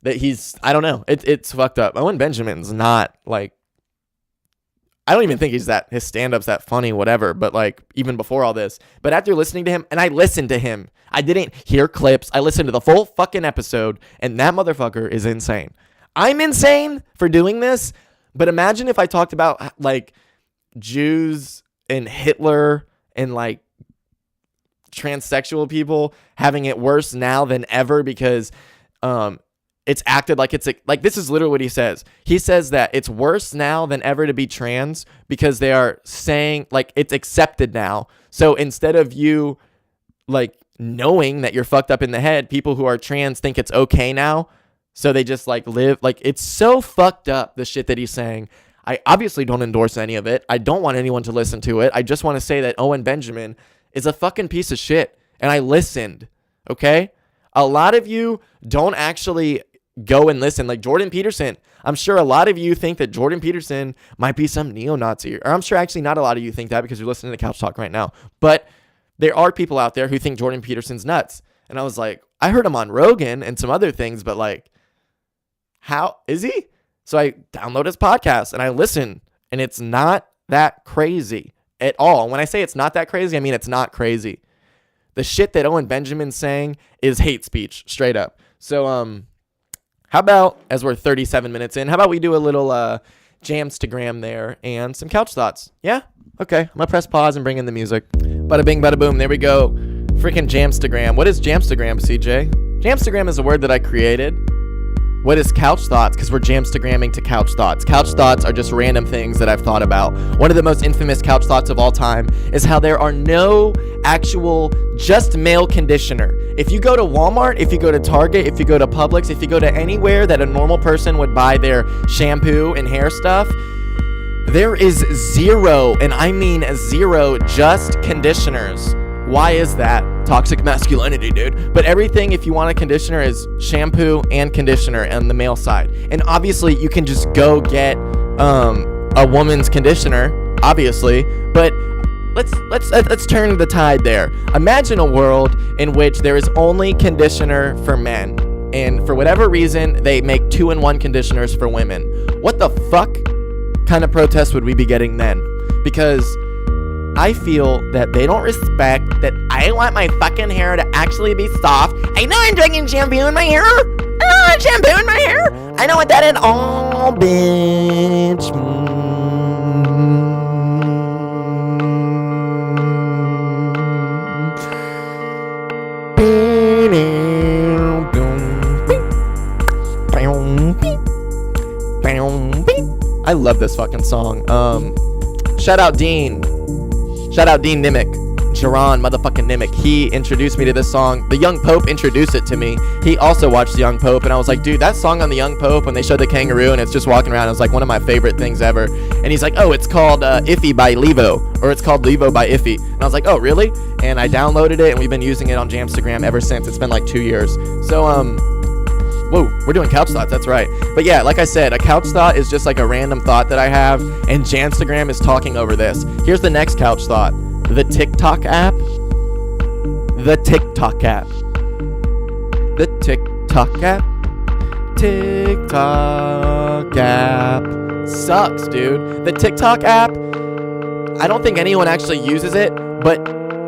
Speaker 1: that I don't know. It's fucked up. Owen Benjamin's not like, I don't even think his stand-up's that funny, whatever, but like even before all this. But after listening to him, and I listened to him, I didn't hear clips. I listened to the full fucking episode, and that motherfucker is insane. I'm insane for doing this, but imagine if I talked about like Jews and Hitler and like transsexual people having it worse now than ever because it's acted like it's like this is literally what he says. He says that it's worse now than ever to be trans because they are saying like it's accepted now. So instead of you like knowing that you're fucked up in the head, people who are trans think it's okay now. So they just like live like it's so fucked up, the shit that he's saying. I obviously don't endorse any of it. I don't want anyone to listen to it. I just want to say that Owen Benjamin is a fucking piece of shit. And I listened. Okay? A lot of you don't actually go and listen. Like Jordan Peterson. I'm sure a lot of you think that Jordan Peterson might be some neo-Nazi. Or I'm sure actually not a lot of you think that because you're listening to Couch Talk right now. But there are people out there who think Jordan Peterson's nuts. And I was like, I heard him on Rogan and some other things, but like, how is he? So I download his podcast and I listen, and it's not that crazy at all. And when I say it's not that crazy, I mean it's not crazy. The shit that Owen Benjamin's saying is hate speech, straight up. So how about, as we're 37 minutes in, how about we do a little Jamstagram there and some couch thoughts? Yeah? Okay. I'm going to press pause and bring in the music. Bada bing, bada boom. There we go. Freaking Jamstagram. What is Jamstagram, CJ? Jamstagram is a word that I created. What is couch thoughts? Because we're Jamstagramming to couch thoughts. Couch thoughts are just random things that I've thought about. One of the most infamous couch thoughts of all time is how there are no actual just male conditioner. If you go to Walmart, if you go to Target, if you go to Publix, if you go to anywhere that a normal person would buy their shampoo and hair stuff, there is zero, and I mean zero, just conditioners. Why is that? Toxic masculinity, dude. But everything, if you want a conditioner, is shampoo and conditioner on the male side. And obviously, you can just go get a woman's conditioner, obviously. But let's turn the tide there. Imagine a world in which there is only conditioner for men, and for whatever reason, they make 2-in-1 conditioners for women. What the fuck kind of protest would we be getting then? Because I feel that they don't respect that I want my fucking hair to actually be soft. I know I'm drinking shampoo in my hair. I know I'm shampoo in my hair. I know what that is. Oh, bitch. I love this fucking song. Shout out Dean. Shout out Dean Nimick. Jaron motherfucking Nimick. He introduced me to this song. The Young Pope introduced it to me. He also watched The Young Pope, and I was like, dude, that song on The Young Pope when they showed the kangaroo and it's just walking around, it was like one of my favorite things ever. And he's like, oh, it's called Iffy by Levo, or it's called Levo by Iffy. And I was like, oh, really? And I downloaded it, and we've been using it on Jamstagram ever since. It's been like 2 years. So Whoa, we're doing couch thoughts. That's right. But yeah, like I said, a couch thought is just like a random thought that I have, and Janstagram is talking over this. Here's the next couch thought. The TikTok app. The TikTok app. The TikTok app. TikTok app sucks, dude. The TikTok app, I don't think anyone actually uses it, but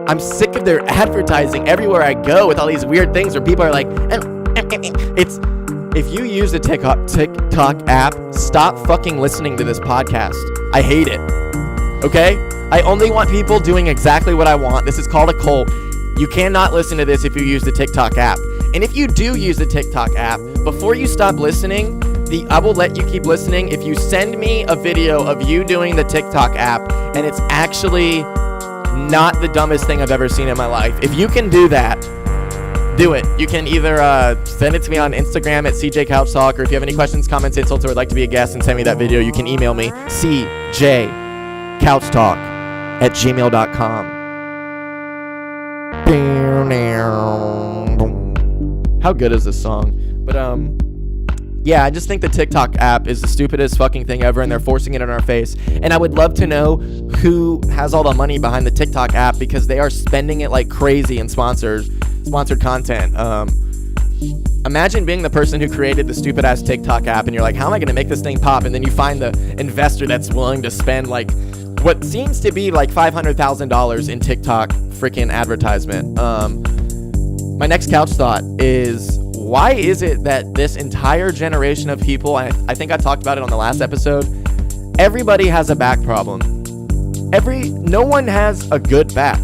Speaker 1: I'm sick of their advertising everywhere I go with all these weird things where people are like, it's, if you use the TikTok app, stop fucking listening to this podcast. I hate it. Okay? I only want people doing exactly what I want. This is called a cult. You cannot listen to this if you use the TikTok app. And if you do use the TikTok app, before you stop listening, I will let you keep listening if you send me a video of you doing the TikTok app and it's actually not the dumbest thing I've ever seen in my life. If you can do that, do it. You can either send it to me on Instagram at CJ Couch Talk, or if you have any questions, comments, insults, or would like to be a guest and send me that video, you can email me, cjcouchtalk@gmail.com. How good is this song? But yeah, I just think the TikTok app is the stupidest fucking thing ever, and they're forcing it in our face. And I would love to know who has all the money behind the TikTok app, because they are spending it like crazy in sponsored content. Imagine being the person who created the stupid ass TikTok app, and you're like, how am I going to make this thing pop? And then you find the investor that's willing to spend like what seems to be like $500,000 in TikTok freaking advertisement. My next couch thought is, why is it that this entire generation of people, I think I talked about it on the last episode, everybody has a back problem. No one has a good back.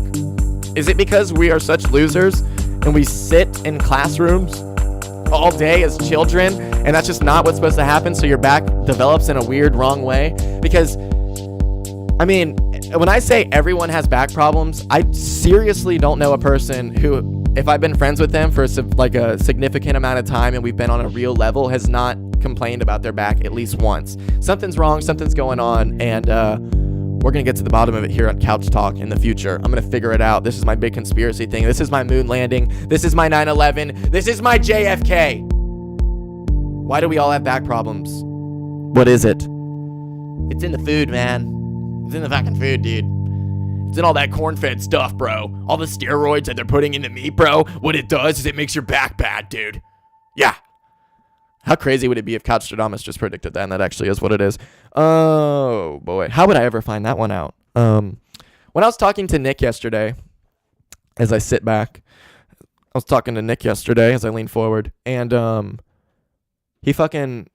Speaker 1: Is it because we are such losers and we sit in classrooms all day as children, and that's just not what's supposed to happen, so your back develops in a weird, wrong way? Because, I mean, when I say everyone has back problems, I seriously don't know a person who, if I've been friends with them for like a significant amount of time and we've been on a real level, has not complained about their back at least once. Something's wrong, something's going on, and we're going to get to the bottom of it here on Couch Talk in the future. I'm going to figure it out. This is my big conspiracy thing. This is my moon landing. This is my 9/11. This is my JFK. Why do we all have back problems? What is it? It's in the food, man. It's in the fucking food, dude. It's in all that corn-fed stuff, bro. All the steroids that they're putting into meat, bro. What it does is it makes your back bad, dude. Yeah. How crazy would it be if Couchstradamus just predicted that, and that actually is what it is? Oh, boy. How would I ever find that one out? When I was talking to Nick yesterday, as I sit back, I was talking to Nick yesterday as I lean forward, and he fucking,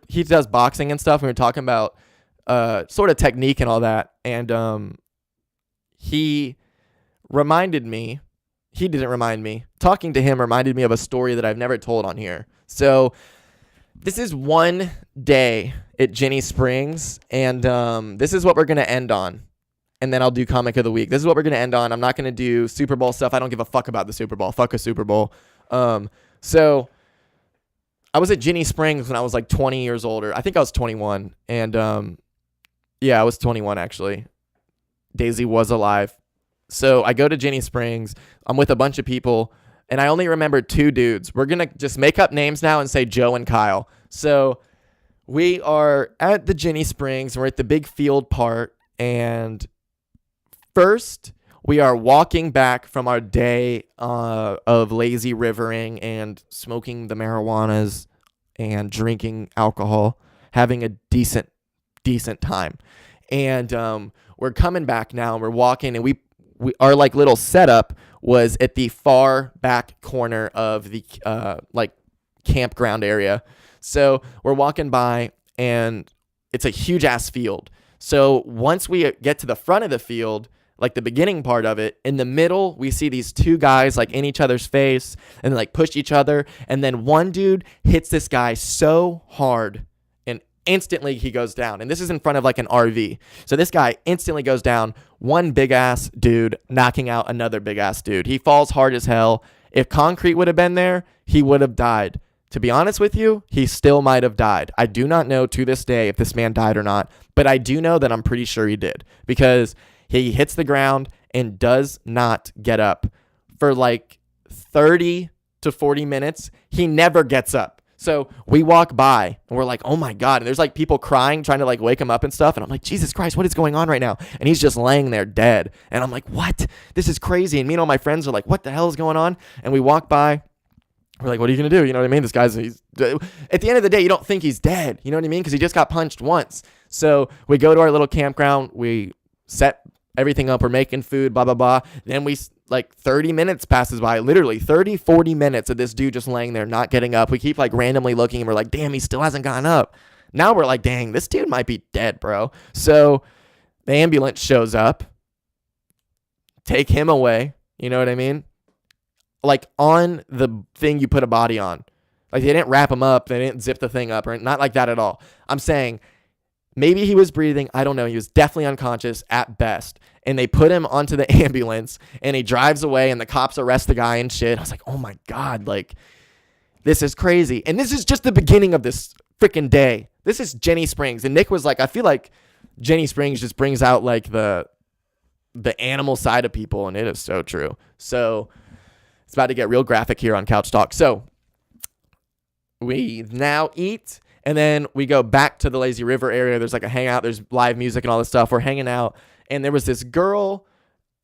Speaker 1: he does boxing and stuff, and we were talking about sort of technique and all that, and he didn't remind me. Talking to him reminded me of a story that I've never told on here. So this is one day at Jenny Springs, and this is what we're going to end on. And then I'll do comic of the week. This is what we're going to end on. I'm not going to do Super Bowl stuff. I don't give a fuck about the Super Bowl. Fuck a Super Bowl. So I was at Jenny Springs when I was like 20 years older. I think I was 21. And yeah, I was 21 actually. Daisy was alive. So I go to Jenny Springs. I'm with a bunch of people, and I only remember two dudes. We're going to just make up names now and say Joe and Kyle. So we are at the Jenny Springs. We're at the big field part, and first we are walking back from our day of lazy rivering and smoking the marijuanas and drinking alcohol, having a decent time. And we're coming back now, and we're walking, and we our like little setup was at the far back corner of the like campground area. So we're walking by, and it's a huge ass field. So once we get to the front of the field, like the beginning part of it, in the middle, we see these two guys like in each other's face and like push each other. And then one dude hits this guy so hard, and instantly he goes down. And this is in front of like an RV. So this guy instantly goes down. One big ass dude knocking out another big ass dude. He falls hard as hell. If concrete would have been there, he would have died. To be honest with you, he still might have died. I do not know to this day if this man died or not, but I do know that I'm pretty sure he did, because he hits the ground and does not get up for like 30 to 40 minutes, he never gets up. So we walk by and we're like, oh my God. And there's like people crying, trying to like wake him up and stuff. And I'm like, Jesus Christ, what is going on right now? And he's just laying there dead. And I'm like, what? This is crazy. And me and all my friends are like, what the hell is going on? And we walk by. We're like, what are you going to do? You know what I mean? This guy's, at the end of the day, you don't think he's dead. You know what I mean? Because he just got punched once. So we go to our little campground. We set everything up. We're making food, blah, blah, blah. Then like 30 minutes passes by, literally 30, 40 minutes of this dude just laying there, not getting up. We keep like randomly looking and we're like, damn, he still hasn't gotten up. Now we're like, dang, this dude might be dead, bro. So the ambulance shows up, take him away. You know what I mean? Like on the thing you put a body on. Like they didn't wrap him up. They didn't zip the thing up or not like that at all. I'm saying maybe he was breathing. I don't know. He was definitely unconscious at best. And they put him onto the ambulance and he drives away and the cops arrest the guy and shit. I was like, oh my God, like this is crazy. And this is just the beginning of this freaking day. This is Jenny Springs. And Nick was like, I feel like Jenny Springs just brings out like the animal side of people. And it is so true. So it's about to get real graphic here on Couch Talk. So we now eat and then we go back to the Lazy River area. There's like a hangout. There's live music and all this stuff. We're hanging out. And there was this girl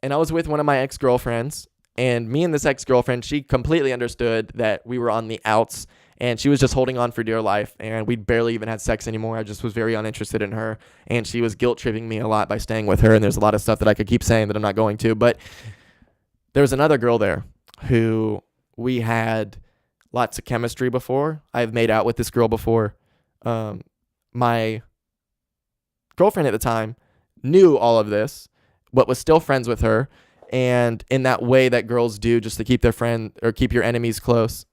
Speaker 1: and I was with one of my ex-girlfriends. And me and this ex-girlfriend, she completely understood that we were on the outs. And she was just holding on for dear life. And we barely even had sex anymore. I just was very uninterested in her. And she was guilt-tripping me a lot by staying with her. And there's a lot of stuff that I could keep saying that I'm not going to. But there was another girl there who we had lots of chemistry before. I've made out with this girl before. My girlfriend at the time knew all of this, but was still friends with her. And in that way that girls do just to keep their friend or keep your enemies close.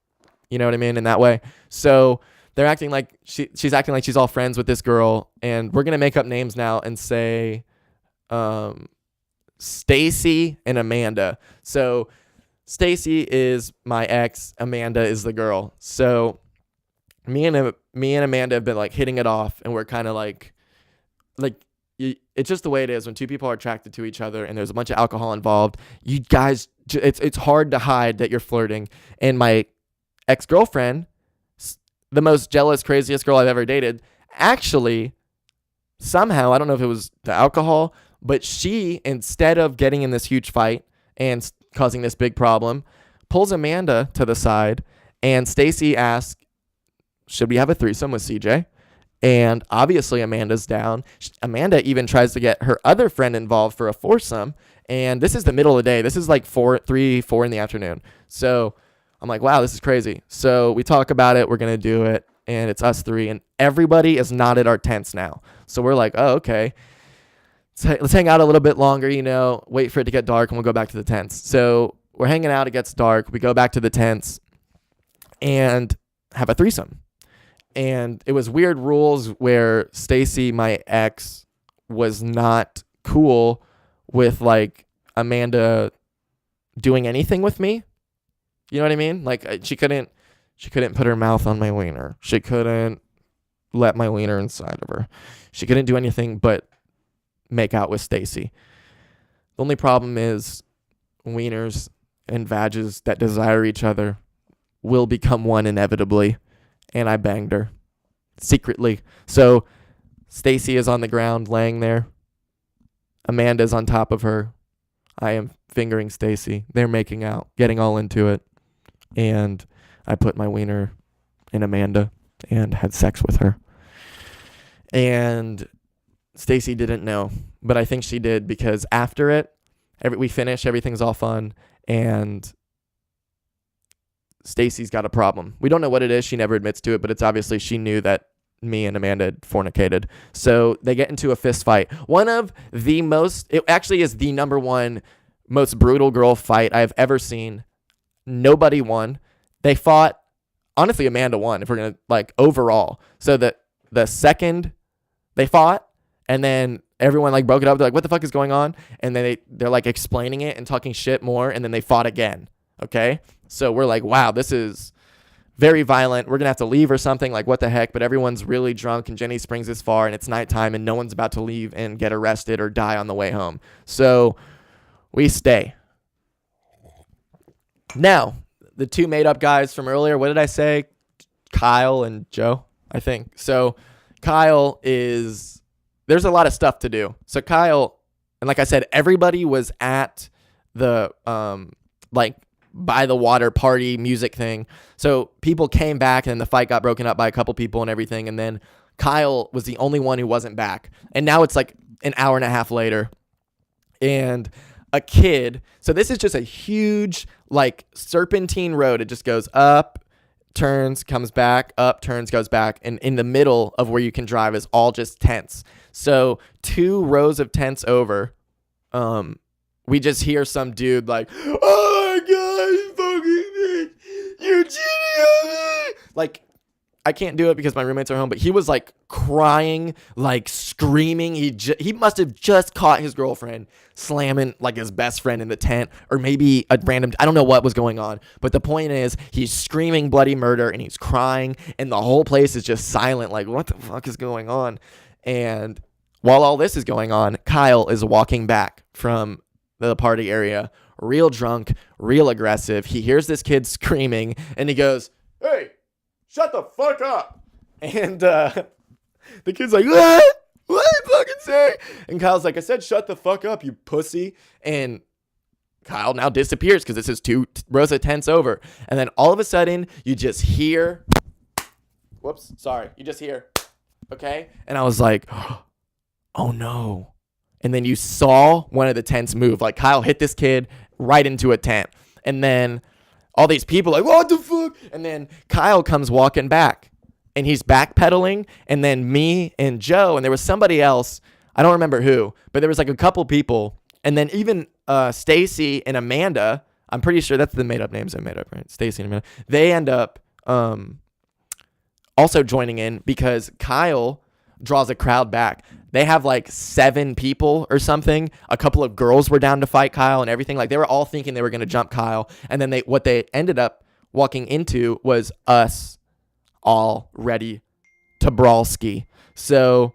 Speaker 1: You know what I mean? In that way. So they're acting like she's acting like she's all friends with this girl. And we're going to make up names now and say Stacy and Amanda. So Stacy is my ex, Amanda is the girl. So me and Amanda have been like hitting it off, and we're kind of like it's just the way it is when two people are attracted to each other and there's a bunch of alcohol involved. You guys, it's hard to hide that you're flirting. And my ex-girlfriend, the most jealous, craziest girl I've ever dated, actually somehow, I don't know if it was the alcohol, but she, instead of getting in this huge fight and causing this big problem, pulls Amanda to the side, and Stacy asks, should we have a threesome with CJ? And obviously Amanda's down. Amanda even tries to get her other friend involved for a foursome. And this is the middle of the day. This is like 4 in the afternoon. So I'm like, wow, this is crazy. So we talk about it. We're going to do it. And it's us three. And everybody is not at our tents now. So we're like, oh, okay. Let's hang out a little bit longer, wait for it to get dark and we'll go back to the tents. So we're hanging out. It gets dark. We go back to the tents and have a threesome. And it was weird rules where Stacy, my ex, was not cool with like Amanda doing anything with me. You know what I mean? Like she couldn't put her mouth on my wiener. She couldn't let my wiener inside of her. She couldn't do anything but make out with Stacy. The only problem is wieners and vages that desire each other will become one inevitably. And I banged her secretly. So Stacy is on the ground laying there. Amanda's on top of her. I am fingering Stacy. They're making out, getting all into it. And I put my wiener in Amanda and had sex with her. And Stacy didn't know, but I think she did because after it, we finish, everything's all fun, and Stacy's got a problem. We don't know what it is. She never admits to it, but it's obviously she knew that me and Amanda had fornicated. So they get into a fist fight. It actually is the number one most brutal girl fight I've ever seen. Nobody won. They fought. Honestly, Amanda won if we're going to overall. So the second they fought, and then everyone broke it up. They're like, what the fuck is going on? And then they're explaining it and talking shit more. And then they fought again. Okay. So we're like, wow, this is very violent. We're going to have to leave or something. What the heck? But everyone's really drunk and Jenny Springs is far and it's nighttime and no one's about to leave and get arrested or die on the way home. So we stay. Now, the two made up guys from earlier. What did I say? Kyle and Joe, I think. So Kyle is, there's a lot of stuff to do. So Kyle, and like I said, everybody was at the like by the water party music thing. So people came back and the fight got broken up by a couple people and everything. And then Kyle was the only one who wasn't back. And now it's like an hour and a half later. And a kid, so this is just a huge like serpentine road. It just goes up, turns, comes back, up, turns, goes back. And in the middle of where you can drive is all just tents. So 2 rows of tents over, we just hear some dude like, "Oh my God, you fucking bitch, you're cheating on me!" Like, I can't do it because my roommates are home, but he was like crying, like screaming. He must have just caught his girlfriend slamming like his best friend in the tent, or maybe a random, I don't know what was going on. But the point is, he's screaming bloody murder and he's crying, and the whole place is just silent. Like, what the fuck is going on? And while all this is going on, Kyle is walking back from the party area, real drunk, real aggressive. He hears this kid screaming and he goes, "Hey, shut the fuck up." And the kid's like, "What? What did I fucking say?" And Kyle's like, "I said shut the fuck up, you pussy." And Kyle now disappears because this is 2 rows of tents over. And then all of a sudden, you just hear, whoops, sorry. You just hear, okay? And I was like, oh no. And then you saw one of the tents move. Like, Kyle hit this kid right into a tent. And then all these people like, "What the fuck?" And then Kyle comes walking back. And he's backpedaling. And then me and Joe, and there was somebody else, I don't remember who, but there was like a couple people. And then even Stacy and Amanda, I'm pretty sure that's the made-up names I made up, right? Stacy and Amanda. They end up also joining in because Kyle draws a crowd back. They have like 7 people or something. A couple of girls were down to fight Kyle and everything. Like, they were all thinking they were going to jump Kyle. And then what they ended up walking into was us all ready to brawl ski. So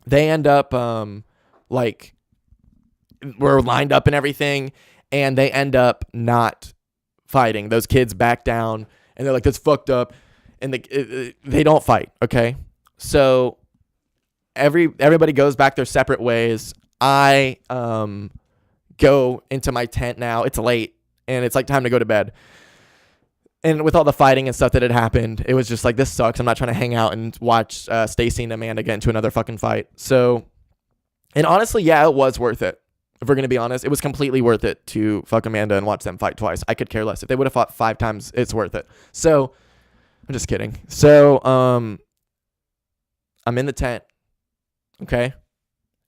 Speaker 1: they end up like, we're lined up and everything, and they end up not fighting. Those kids back down and they're like, "That's fucked up." And they don't fight. Okay. So everybody goes back their separate ways. I go into my tent now. It's late and it's like time to go to bed. And with all the fighting and stuff that had happened, it was just like, this sucks. I'm not trying to hang out and watch Stacy and Amanda get into another fucking fight. So, and honestly, yeah, it was worth it. If we're going to be honest, it was completely worth it to fuck Amanda and watch them fight twice. I could care less. If they would have fought 5 times, it's worth it. So, I'm just kidding. So, I'm in the tent. Okay.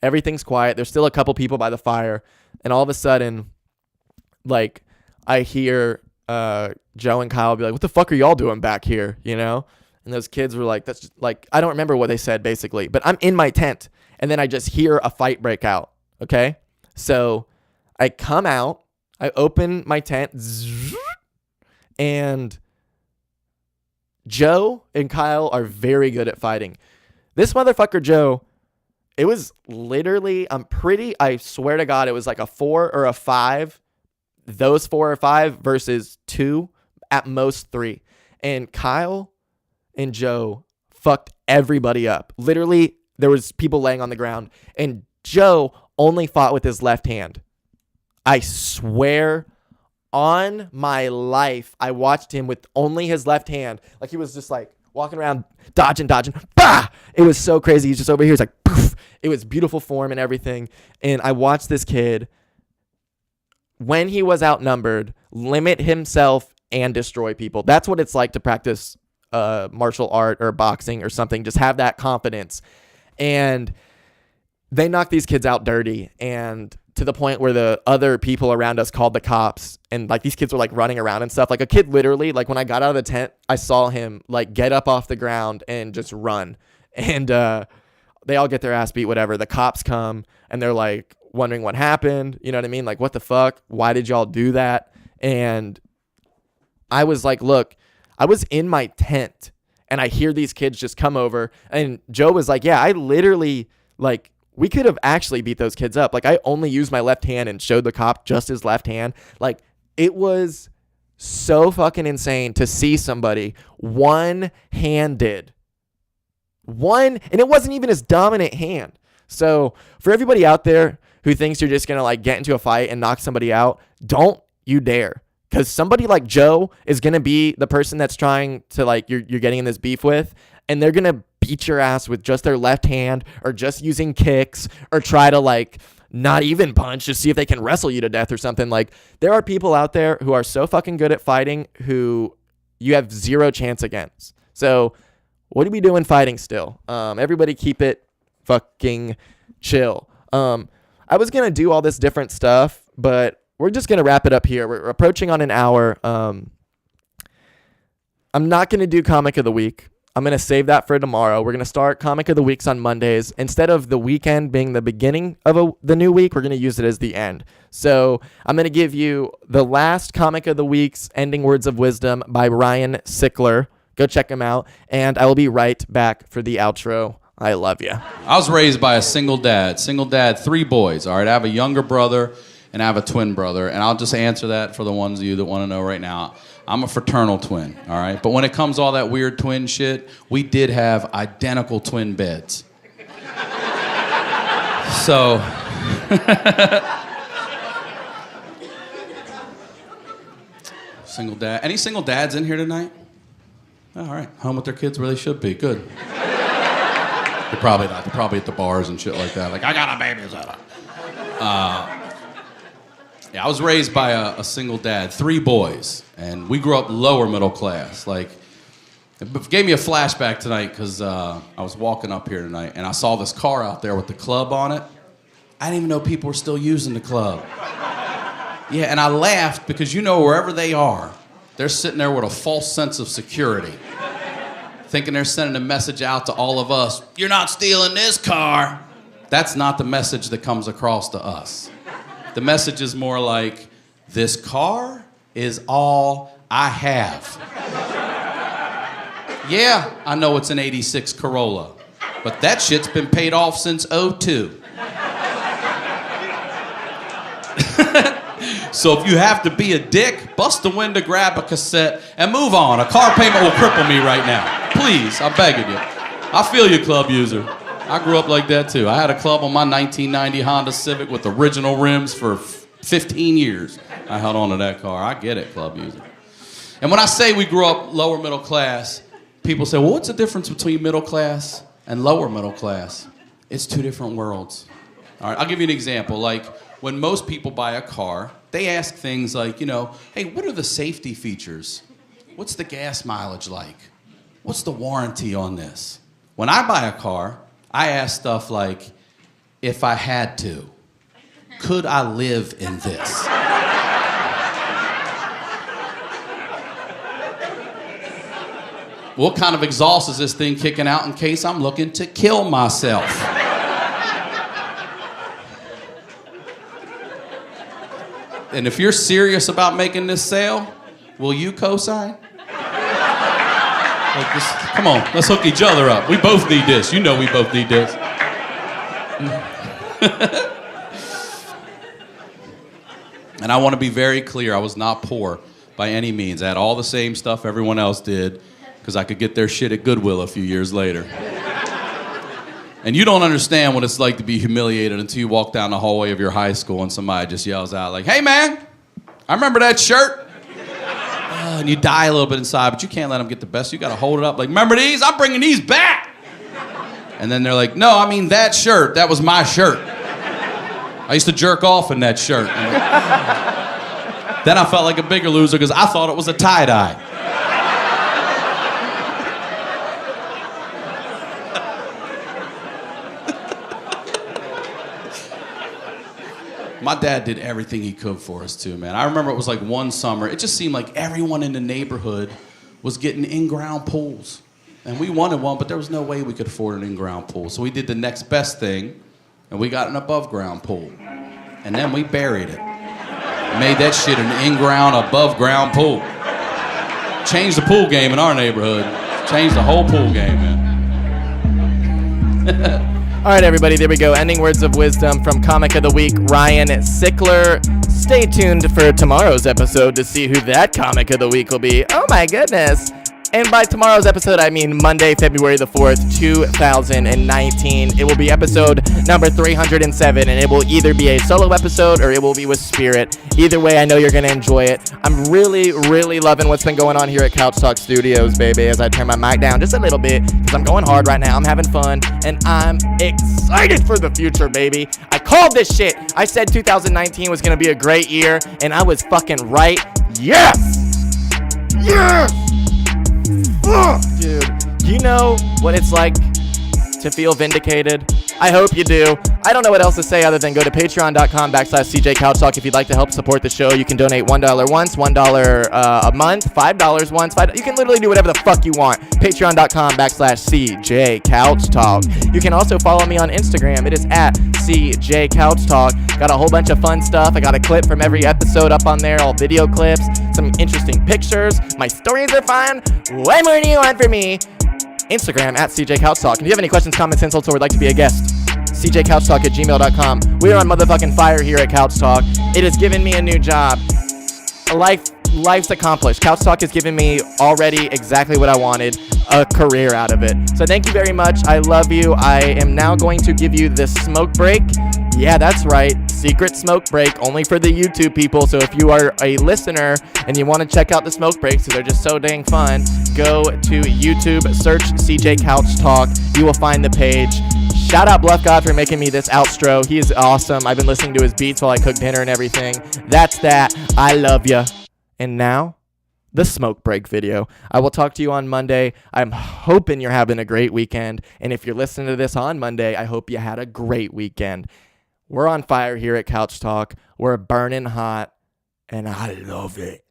Speaker 1: Everything's quiet. There's still a couple people by the fire. And all of a sudden, like, I hear Joe and Kyle be like, "What the fuck are y'all doing back here?" You know? And those kids were like, that's just, like, I don't remember what they said basically, but I'm in my tent and then I just hear a fight break out. Okay. So I come out, I open my tent, and Joe and Kyle are very good at fighting. This motherfucker Joe, it was literally, I swear to God, it was like a 4 or a 5. Those 4 or 5 versus 2, at most 3. And Kyle and Joe fucked everybody up. Literally, there was people laying on the ground. And Joe only fought with his left hand. I swear on my life, I watched him with only his left hand. Like, he was just like walking around, dodging. Bah! It was so crazy. He's just over here. He's like, poof. It was beautiful form and everything. And I watched this kid, when he was outnumbered, limit himself and destroy people. That's what it's like to practice martial art or boxing or something. Just have that confidence. And they knocked these kids out dirty, and to the point where the other people around us called the cops, and like these kids were like running around and stuff. Like, a kid literally, like, when I got out of the tent, I saw him like get up off the ground and just run. And they all get their ass beat, whatever. The cops come and they're like wondering what happened. You know what I mean? Like, what the fuck? Why did y'all do that? And I was like, look, I was in my tent and I hear these kids just come over, and Joe was like, yeah, I literally, like, we could have actually beat those kids up. Like, I only used my left hand and showed the cop just his left hand. Like, it was so fucking insane to see somebody one-handed. And it wasn't even his dominant hand. So for everybody out there who thinks you're just going to like get into a fight and knock somebody out, don't you dare. Because somebody like Joe is going to be the person that's trying to like, you're getting in this beef with, and they're going to beat your ass with just their left hand or just using kicks or try to like not even punch to see if they can wrestle you to death or something. Like, there are people out there who are so fucking good at fighting who you have zero chance against. So what are we doing fighting still? Everybody keep it fucking chill. I was going to do all this different stuff, but we're just going to wrap it up here. We're approaching on an hour. I'm not going to do Comic of the Week. I'm going to save that for tomorrow. We're going to start Comic of the Weeks on Mondays. Instead of the weekend being the beginning of the new week, we're going to use it as the end. So I'm going to give you the last Comic of the Week's Ending Words of Wisdom by Ryan Sickler. Go check him out. And I will be right back for the outro. I love you.
Speaker 5: I was raised by a single dad. 3 boys. All right, I have a younger brother and I have a twin brother. And I'll just answer that for the ones of you that want to know right now. I'm a fraternal twin, all right? But when it comes to all that weird twin shit, we did have identical twin beds. So, single dad. Any single dads in here tonight? All right, home with their kids where they should be. Good. They're probably not. They're probably at the bars and shit like that. Like, I got a babysitter. Yeah, I was raised by a single dad, 3 boys, and we grew up lower middle class. Like, it gave me a flashback tonight because I was walking up here tonight and I saw this car out there with the club on it. I didn't even know people were still using the club. Yeah, and I laughed because wherever they are, they're sitting there with a false sense of security, thinking they're sending a message out to all of us, "You're not stealing this car." That's not the message that comes across to us. The message is more like, this car is all I have. Yeah, I know it's an 86 Corolla, but that shit's been paid off since 02. So if you have to be a dick, bust the window, grab a cassette, and move on. A car payment will cripple me right now. Please, I'm begging you. I feel you, club user. I grew up like that too. I had a club on my 1990 Honda Civic with original rims for 15 years. I held on to that car. I get it, club user. And when I say we grew up lower middle class, people say, well, what's the difference between middle class and lower middle class? It's 2 different worlds. All right, I'll give you an example. Like, when most people buy a car, they ask things like, hey, what are the safety features? What's the gas mileage like? What's the warranty on this? When I buy a car, I ask stuff like, if I had to, could I live in this? What kind of exhaust is this thing kicking out in case I'm looking to kill myself? And if you're serious about making this sale, will you co-sign? Like this, come on, let's hook each other up. We both need this. We both need this. And I want to be very clear, I was not poor by any means. I had all the same stuff everyone else did because I could get their shit at Goodwill a few years later. And you don't understand what it's like to be humiliated until you walk down the hallway of your high school and somebody just yells out like, hey man, I remember that shirt. And you die a little bit inside, but you can't let them get the best. You got to hold it up like, remember these? I'm bringing these back. And then they're like, no, I mean that shirt. That was my shirt. I used to jerk off in that shirt. Then I felt like a bigger loser because I thought it was a tie-dye. My dad did everything he could for us too, man. I remember it was like one summer, it just seemed like everyone in the neighborhood was getting in-ground pools. And we wanted one, but there was no way we could afford an in-ground pool. So we did the next best thing, and we got an above-ground pool. And then we buried it. Made that shit an in-ground, above-ground pool. Changed the pool game in our neighborhood. Changed the whole pool game, man.
Speaker 1: All right, everybody, there we go. Ending words of wisdom from Comic of the Week, Ryan Sickler. Stay tuned for tomorrow's episode to see who that Comic of the Week will be. Oh, my goodness. And by tomorrow's episode, I mean Monday, February the 4th, 2019. It will be episode number 307, and it will either be a solo episode or it will be with Spirit. Either way, I know you're going to enjoy it. I'm really, really loving what's been going on here at Couch Talk Studios, baby, as I turn my mic down just a little bit, because I'm going hard right now. I'm having fun, and I'm excited for the future, baby. I called this shit. I said 2019 was going to be a great year, and I was fucking right. Yes! Yes! Dude, do you know what it's like to feel vindicated? I hope you do. I don't know what else to say other than go to patreon.com/CJ Couch Talk if you'd like to help support the show. You can donate $1 once, $1 a month, $5 once. You can literally do whatever the fuck you want. Patreon.com/CJ Couch Talk. You can also follow me on Instagram. It is at CJ Couch Talk. Got a whole bunch of fun stuff. I got a clip from every episode up on there, all video clips, some interesting pictures. My stories are fun. What more do you want from me? Instagram at CJ Couch Talk. And if you have any questions, comments, insults, or would like to be a guest, cjcouchtalk@gmail.com. We are on motherfucking fire here at Couch Talk. It has given me a new job. Life's accomplished. Couch Talk has given me already exactly what I wanted, a career out of it. So thank you very much. I love you. I am now going to give you the smoke break. Yeah, that's right. Secret smoke break only for the YouTube people. So if you are a listener and you want to check out the smoke breaks, because they're just so dang fun, go to YouTube, search CJ Couch Talk. You will find the page. Shout out Bluff God for making me this outro. He is awesome. I've been listening to his beats while I cook dinner and everything. That's that. I love ya. And now, the smoke break video. I will talk to you on Monday. I'm hoping you're having a great weekend. And if you're listening to this on Monday, I hope you had a great weekend. We're on fire here at Couch Talk. We're burning hot. And I love it.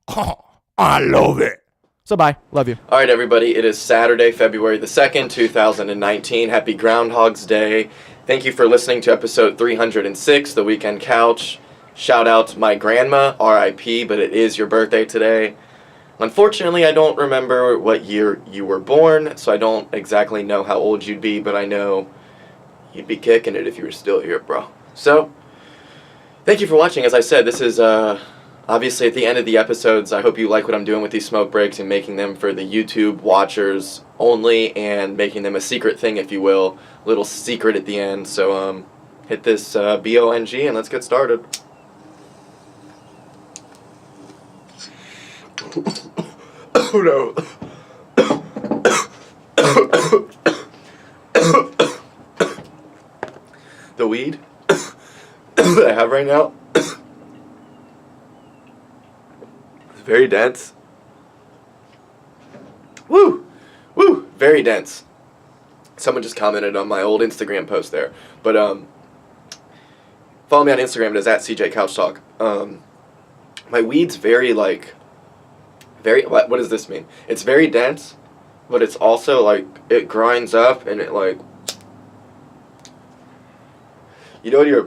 Speaker 1: Oh, I love it. So bye. Love you. All right, everybody. It is Saturday, February the 2nd, 2019. Happy Groundhog's Day. Thank you for listening to episode 306, The Weekend Couch. Shout out to my grandma, R.I.P., but it is your birthday today. Unfortunately, I don't remember what year you were born, so I don't exactly know how old you'd be, but I know you'd be kicking it if you were still here, bro. So, thank you for watching. As I said, this is obviously at the end of the episodes. I hope you like what I'm doing with these smoke breaks and making them for the YouTube watchers only and making them a secret thing, if you will. A little secret at the end. So, hit this BONG and let's get started. Oh no. The weed that I have right now is very dense. Woo! Woo! Very dense. Someone just commented on my old Instagram post there. But follow me on Instagram. It is at CJ Couch Talk. My weed's very what does this mean? It's very dense, but it's also it grinds up and it you know, your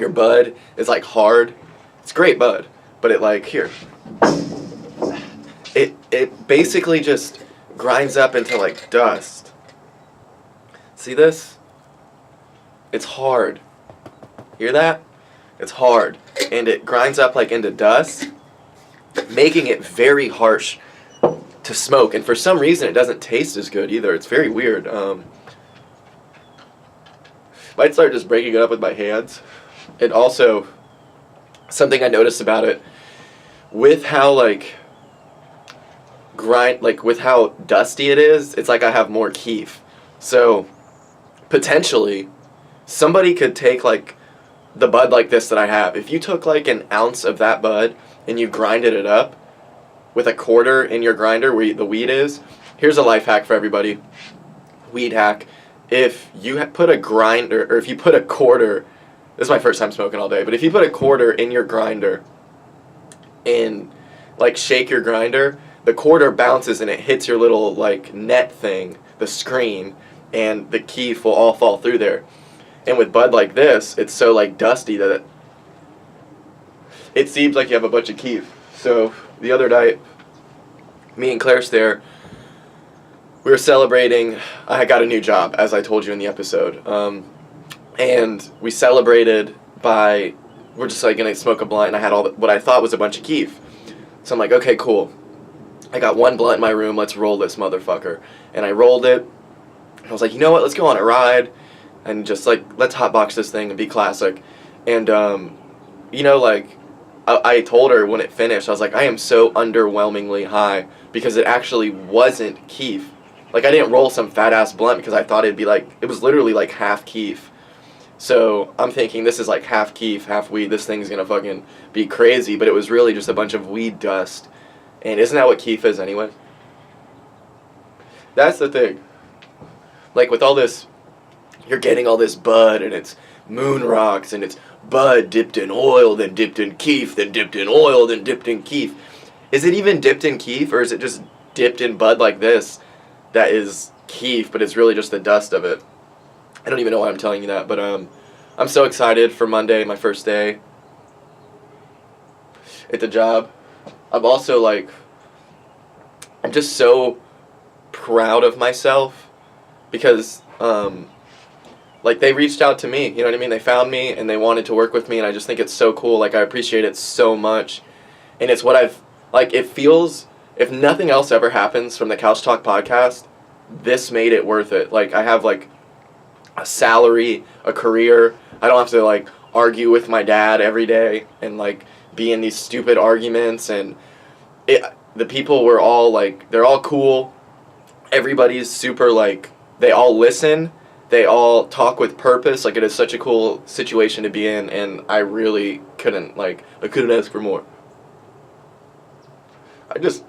Speaker 1: bud is hard. It's great bud, but it here. It basically just grinds up into dust. See this? It's hard. Hear that? It's hard, and it grinds up into dust, making it very harsh to smoke. And for some reason, it doesn't taste as good either. It's very weird. Might start just breaking it up with my hands. And also, something I noticed about it, with how with how dusty it is, it's like I have more keef. So potentially, somebody could take the bud like this that I have. If you took an ounce of that bud and you grinded it up with a quarter in your grinder where the weed is, here's a life hack for everybody. Weed hack. If you put a grinder, or if you put a quarter, this is my first time smoking all day, but if you put a quarter in your grinder and shake your grinder, the quarter bounces and it hits your little net thing, the screen, and the keef will all fall through there. And with bud like this, it's so dusty that it seems like you have a bunch of keef. So the other night, me and Claire there,
Speaker 6: we were celebrating. I got a new job, as I told you in the episode. And we celebrated by, we're just like gonna smoke a blunt, and I had what I thought was a bunch of keef. So I'm like, okay, cool. I got one blunt in my room, let's roll this motherfucker. And I rolled it. I was like, you know what, let's go on a ride and just like, let's hotbox this thing and be classic. And, you know, like, I told her when it finished, I was like, I am so underwhelmingly high because it actually wasn't keef. Like, I didn't roll some fat-ass blunt because I thought it'd be like, it was literally like half keef. So I'm thinking this is like half keef, half weed, this thing's gonna fucking be crazy, but it was really just a bunch of weed dust. And isn't that what keef is anyway? That's the thing. Like, with all this, you're getting all this bud, and it's moon rocks, and it's bud dipped in oil, then dipped in keef, then dipped in oil, then dipped in keef. Is it even dipped in keef, or is it just dipped in bud like this that is keef, but it's really just the dust of it? I don't even know why I'm telling you that, but I'm so excited for Monday, my first day at the job. I'm also, like, I'm just so proud of myself because, like, they reached out to me, you know what I mean? They found me, and they wanted to work with me, and I just think it's so cool. Like, I appreciate it so much, and it's what I've, like, it feels, if nothing else ever happens from the Couch Talk podcast, this made it worth it. Like, I have, like, a salary, a career. I don't have to, like, argue with my dad every day and, like, be in these stupid arguments, and the people were all, like, they're all cool. Everybody's super, like, they all listen. They all talk with purpose. Like, it is such a cool situation to be in, and I really couldn't, like, I couldn't ask for more. It's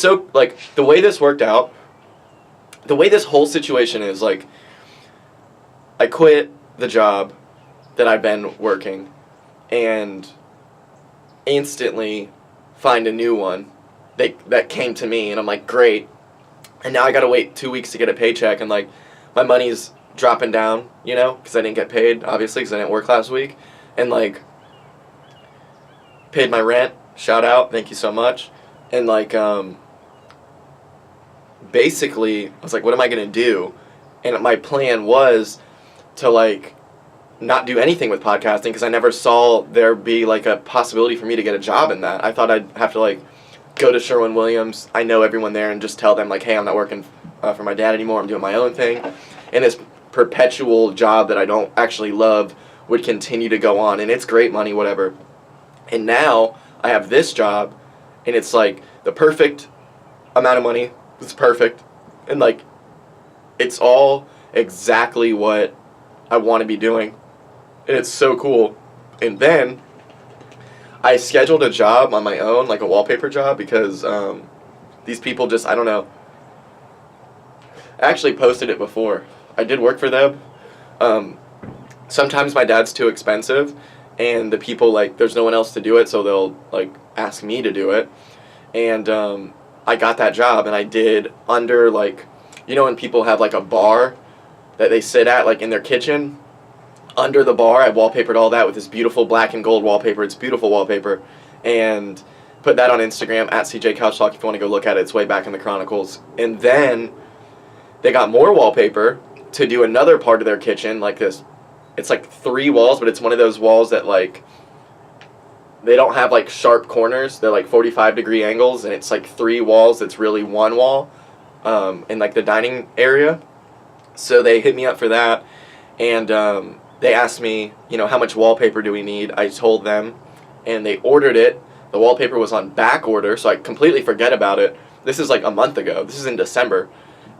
Speaker 6: so, like, the way this worked out, the way this whole situation is, like, I quit the job that I've been working and instantly find a new one that came to me, and I'm like, great. And now I gotta wait 2 weeks to get a paycheck, and, like, my money's dropping down, you know, because I didn't get paid, obviously, because I didn't work last week. And, like, paid my rent, shout out, thank you so much. And, like, basically, I was like, what am I gonna do? And my plan was to, like, not do anything with podcasting, because I never saw there be, like, a possibility for me to get a job in that. I thought I'd have to, like, go to Sherwin-Williams, I know everyone there, and just tell them, like, hey, I'm not working for my dad anymore, I'm doing my own thing. And this perpetual job that I don't actually love would continue to go on, and it's great money, whatever. And now I have this job, and it's, like, the perfect amount of money. It's perfect. And, like, it's all exactly what I want to be doing. And it's so cool. And then I scheduled a job on my own, like a wallpaper job, because these people just, I don't know. I actually posted it before. I did work for them. Sometimes my dad's too expensive, and the people, like, there's no one else to do it, so they'll, like, ask me to do it. And I got that job, and I did under, like, you know when people have, like, a bar that they sit at, like, in their kitchen? Under the bar, I wallpapered all that with this beautiful black and gold wallpaper. It's beautiful wallpaper. And put that on Instagram, at CJ Couch Talk, if you want to go look at it. It's way back in the Chronicles. And then they got more wallpaper to do another part of their kitchen, like this. It's like 3 walls, but it's one of those walls that, like, they don't have, like, sharp corners. They're, like, 45-degree angles, and it's, like, 3 walls. It's really one wall in, like, the dining area. So they hit me up for that, and they asked me, you know, how much wallpaper do we need? I told them, and they ordered it. The wallpaper was on back order, so I completely forget about it. This is, like, a month ago. This is in December.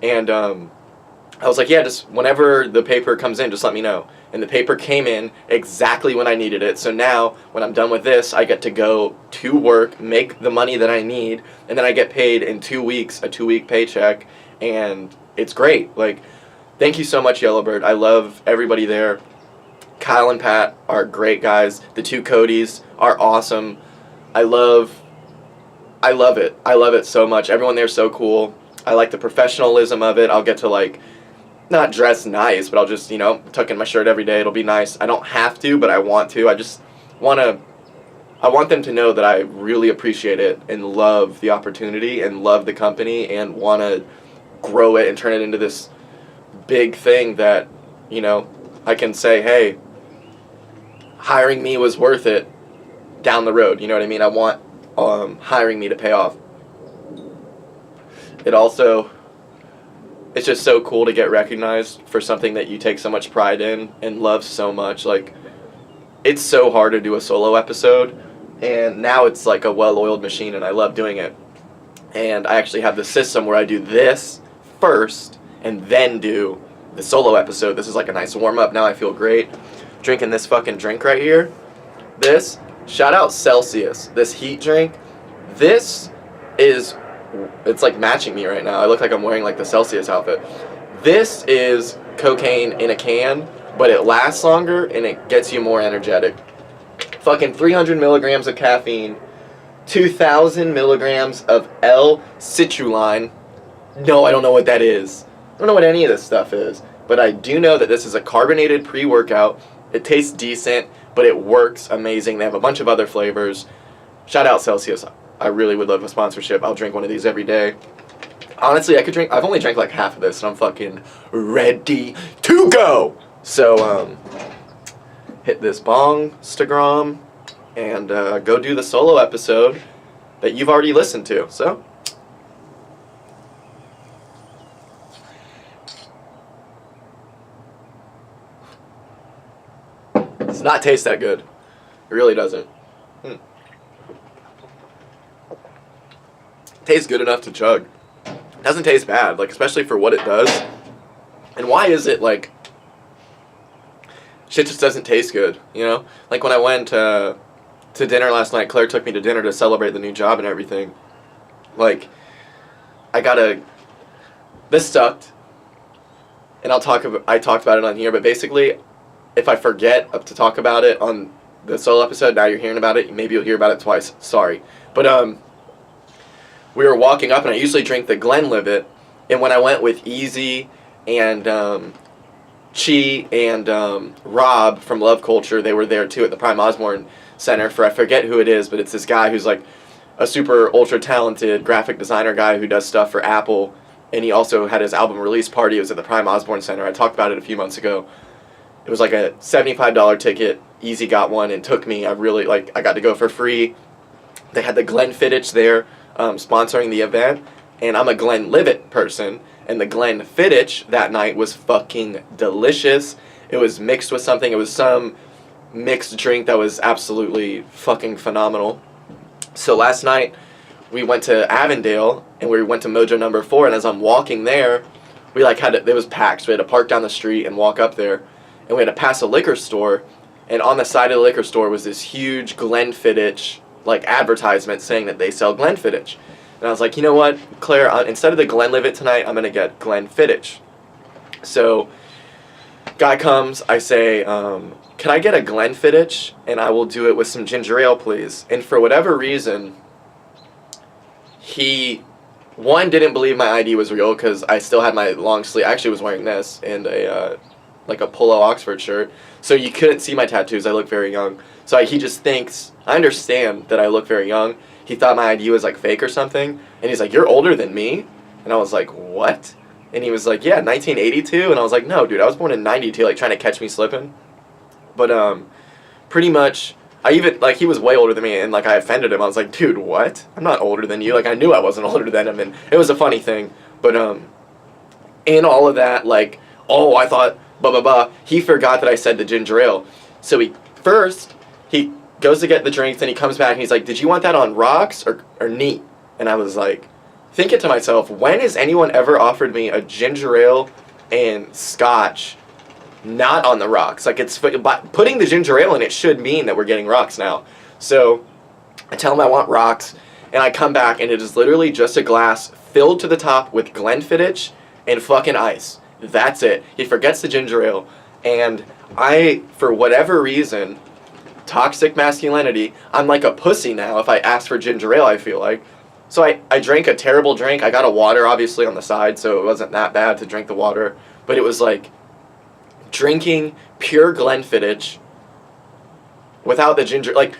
Speaker 6: And I was like, yeah, just whenever the paper comes in, just let me know. And the paper came in exactly when I needed it. So now, when I'm done with this, I get to go to work, make the money that I need, and then I get paid in 2 weeks, a 2-week paycheck, and it's great. Like, thank you so much, Yellowbird. I love everybody there. Kyle and Pat are great guys. The 2 Codys are awesome. I love it. I love it so much. Everyone there's so cool. I like the professionalism of it. I'll get to, like, not dress nice, but I'll just, you know, tuck in my shirt every day. It'll be nice. I don't have to, but I want to. I I want them to know that I really appreciate it and love the opportunity and love the company and want to grow it and turn it into this big thing that, you know, I can say, hey, hiring me was worth it down the road. You know what I mean? I want hiring me to pay off. It's just so cool to get recognized for something that you take so much pride in and love so much. Like, it's so hard to do a solo episode, and now it's like a well-oiled machine, and I love doing it. And I actually have the system where I do this first and then do the solo episode. This is like a nice warm-up. Now I feel great. Drinking this fucking drink right here. This, shout out Celsius, this heat drink. This is, it's like matching me right now. I look like I'm wearing like the Celsius outfit. This is cocaine in a can, but it lasts longer and it gets you more energetic. Fucking 300 milligrams of caffeine, 2,000 milligrams of L-citrulline. No, I don't know what that is. I don't know what any of this stuff is, but I do know that this is a carbonated pre-workout. It tastes decent, but it works amazing. They have a bunch of other flavors. Shout out Celsius. I really would love a sponsorship. I'll drink one of these every day. Honestly, I've only drank like half of this, and I'm fucking ready to go. So, hit this bong-stagram and go do the solo episode that you've already listened to. So, it does not taste that good. It really doesn't. Tastes good enough to chug. Doesn't taste bad, like, especially for what it does. And why is it like shit just doesn't taste good, you know? Like when I went to dinner last night, Claire took me to dinner to celebrate the new job and everything. Like, this sucked. And I talked about it on here, but basically, if I forget to talk about it on the solo episode, now you're hearing about it, maybe you'll hear about it twice. Sorry. But we were walking up, and I usually drink the Glenlivet, and when I went with Easy and Chi and Rob from Love Culture, they were there too at the Prime Osborne Center for, I forget who it is, but it's this guy who's like a super ultra talented graphic designer guy who does stuff for Apple, and he also had his album release party. It was at the Prime Osborne Center. I talked about it a few months ago. It was like a $75 ticket. Easy got one and took me. I got to go for free. They had the Glenfiddich there sponsoring the event, and I'm a Glenlivet person, and the Glenfiddich that night was fucking delicious. It was mixed with something. It was some mixed drink that was absolutely fucking phenomenal. So last night we went to Avondale and we went to Mojo number 4, and as I'm walking there, it was packed. So we had to park down the street and walk up there, and we had to pass a liquor store, and on the side of the liquor store was this huge Glenfiddich like advertisement saying that they sell Glenfiddich. And I was like, you know what, Claire, instead of the Glenlivet tonight, I'm going to get Glenfiddich. So, guy comes, I say, can I get a Glenfiddich? And I will do it with some ginger ale, please. And for whatever reason, he, one, didn't believe my ID was real because I still had my long sleeve. I actually was wearing this and a polo Oxford shirt. So you couldn't see my tattoos. I look very young. So he just thinks, I understand that I look very young. He thought my ID was like fake or something. And he's like, you're older than me? And I was like, what? And he was like, yeah, 1982. And I was like, no, dude, I was born in 92, like trying to catch me slipping. But pretty much, he was way older than me, and like I offended him. I was like, dude, what? I'm not older than you. Like, I knew I wasn't older than him, and it was a funny thing. But in all of that, like, oh, I thought, he forgot that I said the ginger ale. So he goes to get the drinks, and he comes back, and he's like, did you want that on rocks or neat? And I was like, thinking to myself, when has anyone ever offered me a ginger ale and scotch not on the rocks? Like, it's putting the ginger ale in it should mean that we're getting rocks now. So I tell him I want rocks, and I come back, and it is literally just a glass filled to the top with Glenfiddich and fucking ice. That's it. He forgets the ginger ale, and I, for whatever reason, toxic masculinity, I'm like a pussy now if I ask for ginger ale, I feel like. So I drank a terrible drink. I got a water, obviously, on the side, so it wasn't that bad to drink the water. But it was like drinking pure Glenfiddich without the ginger. Like,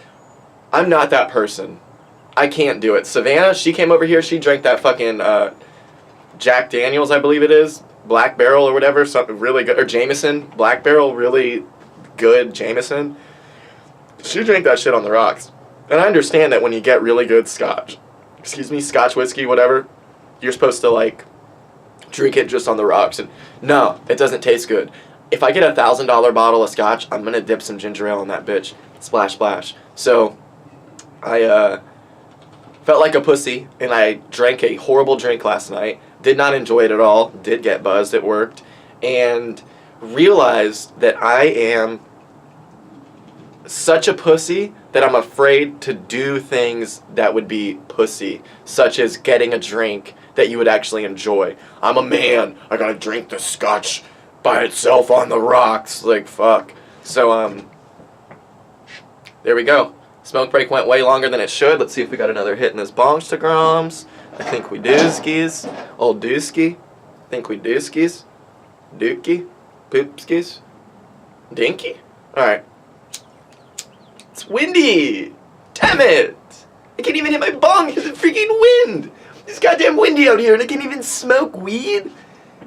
Speaker 6: I'm not that person. I can't do it. Savannah, she came over here, she drank that fucking Jack Daniels, I believe it is, Black Barrel or whatever, something really good, or Jameson, Black Barrel, really good Jameson. She drank that shit on the rocks. And I understand that when you get really good scotch whiskey, whatever, you're supposed to, like, drink it just on the rocks. And no, it doesn't taste good. If I get a $1,000 bottle of scotch, I'm going to dip some ginger ale in that bitch. Splash, splash. So, I felt like a pussy, and I drank a horrible drink last night. Did not enjoy it at all. Did get buzzed. It worked. And realized that I am such a pussy that I'm afraid to do things that would be pussy, such as getting a drink that you would actually enjoy. I'm a man. I gotta drink the scotch by itself on the rocks. Like, fuck. So, there we go. Smoke break went way longer than it should. Let's see if we got another hit in this bongstagrams. I think we do skis. Old dooski. I think we do skis. Dookie. Poopskis. Dinky. Alright. It's windy! Damn it! I can't even hit my bong because of freaking wind! It's goddamn windy out here and I can't even smoke weed?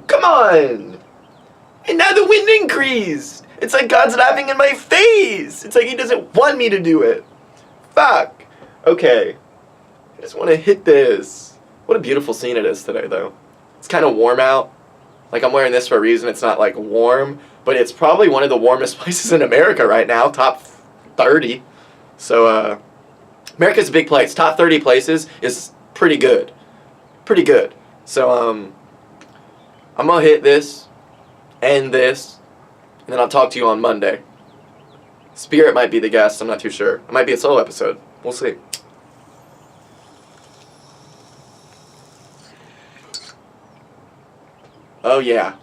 Speaker 6: Come on! And now the wind increased! It's like God's laughing in my face! It's like he doesn't want me to do it. Fuck! Okay. I just want to hit this. What a beautiful scene it is today, though. It's kind of warm out. Like, I'm wearing this for a reason. It's not, like, warm, but it's probably one of the warmest places in America right now. Top 30. So, America's a big place. Top 30 places is pretty good. Pretty good. So, I'm gonna hit this, end this, and then I'll talk to you on Monday. Spirit might be the guest. I'm not too sure. It might be a solo episode. We'll see. Oh, yeah.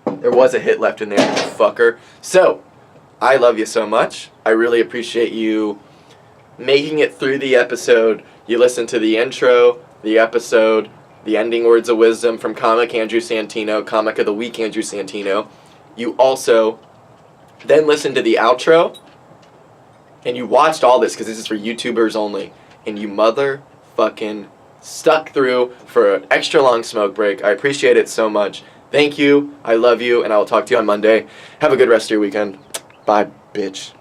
Speaker 6: There was a hit left in there, you fucker. So, I love you so much. I really appreciate you making it through the episode. You listened to the intro, the episode, the ending words of wisdom from comic Andrew Santino, comic of the week Andrew Santino. You also then listened to the outro, and you watched all this because this is for YouTubers only, and you motherfucking stuck through for an extra long smoke break. I appreciate it so much. Thank you. I love you, and I will talk to you on Monday. Have a good rest of your weekend. Bye, bitch.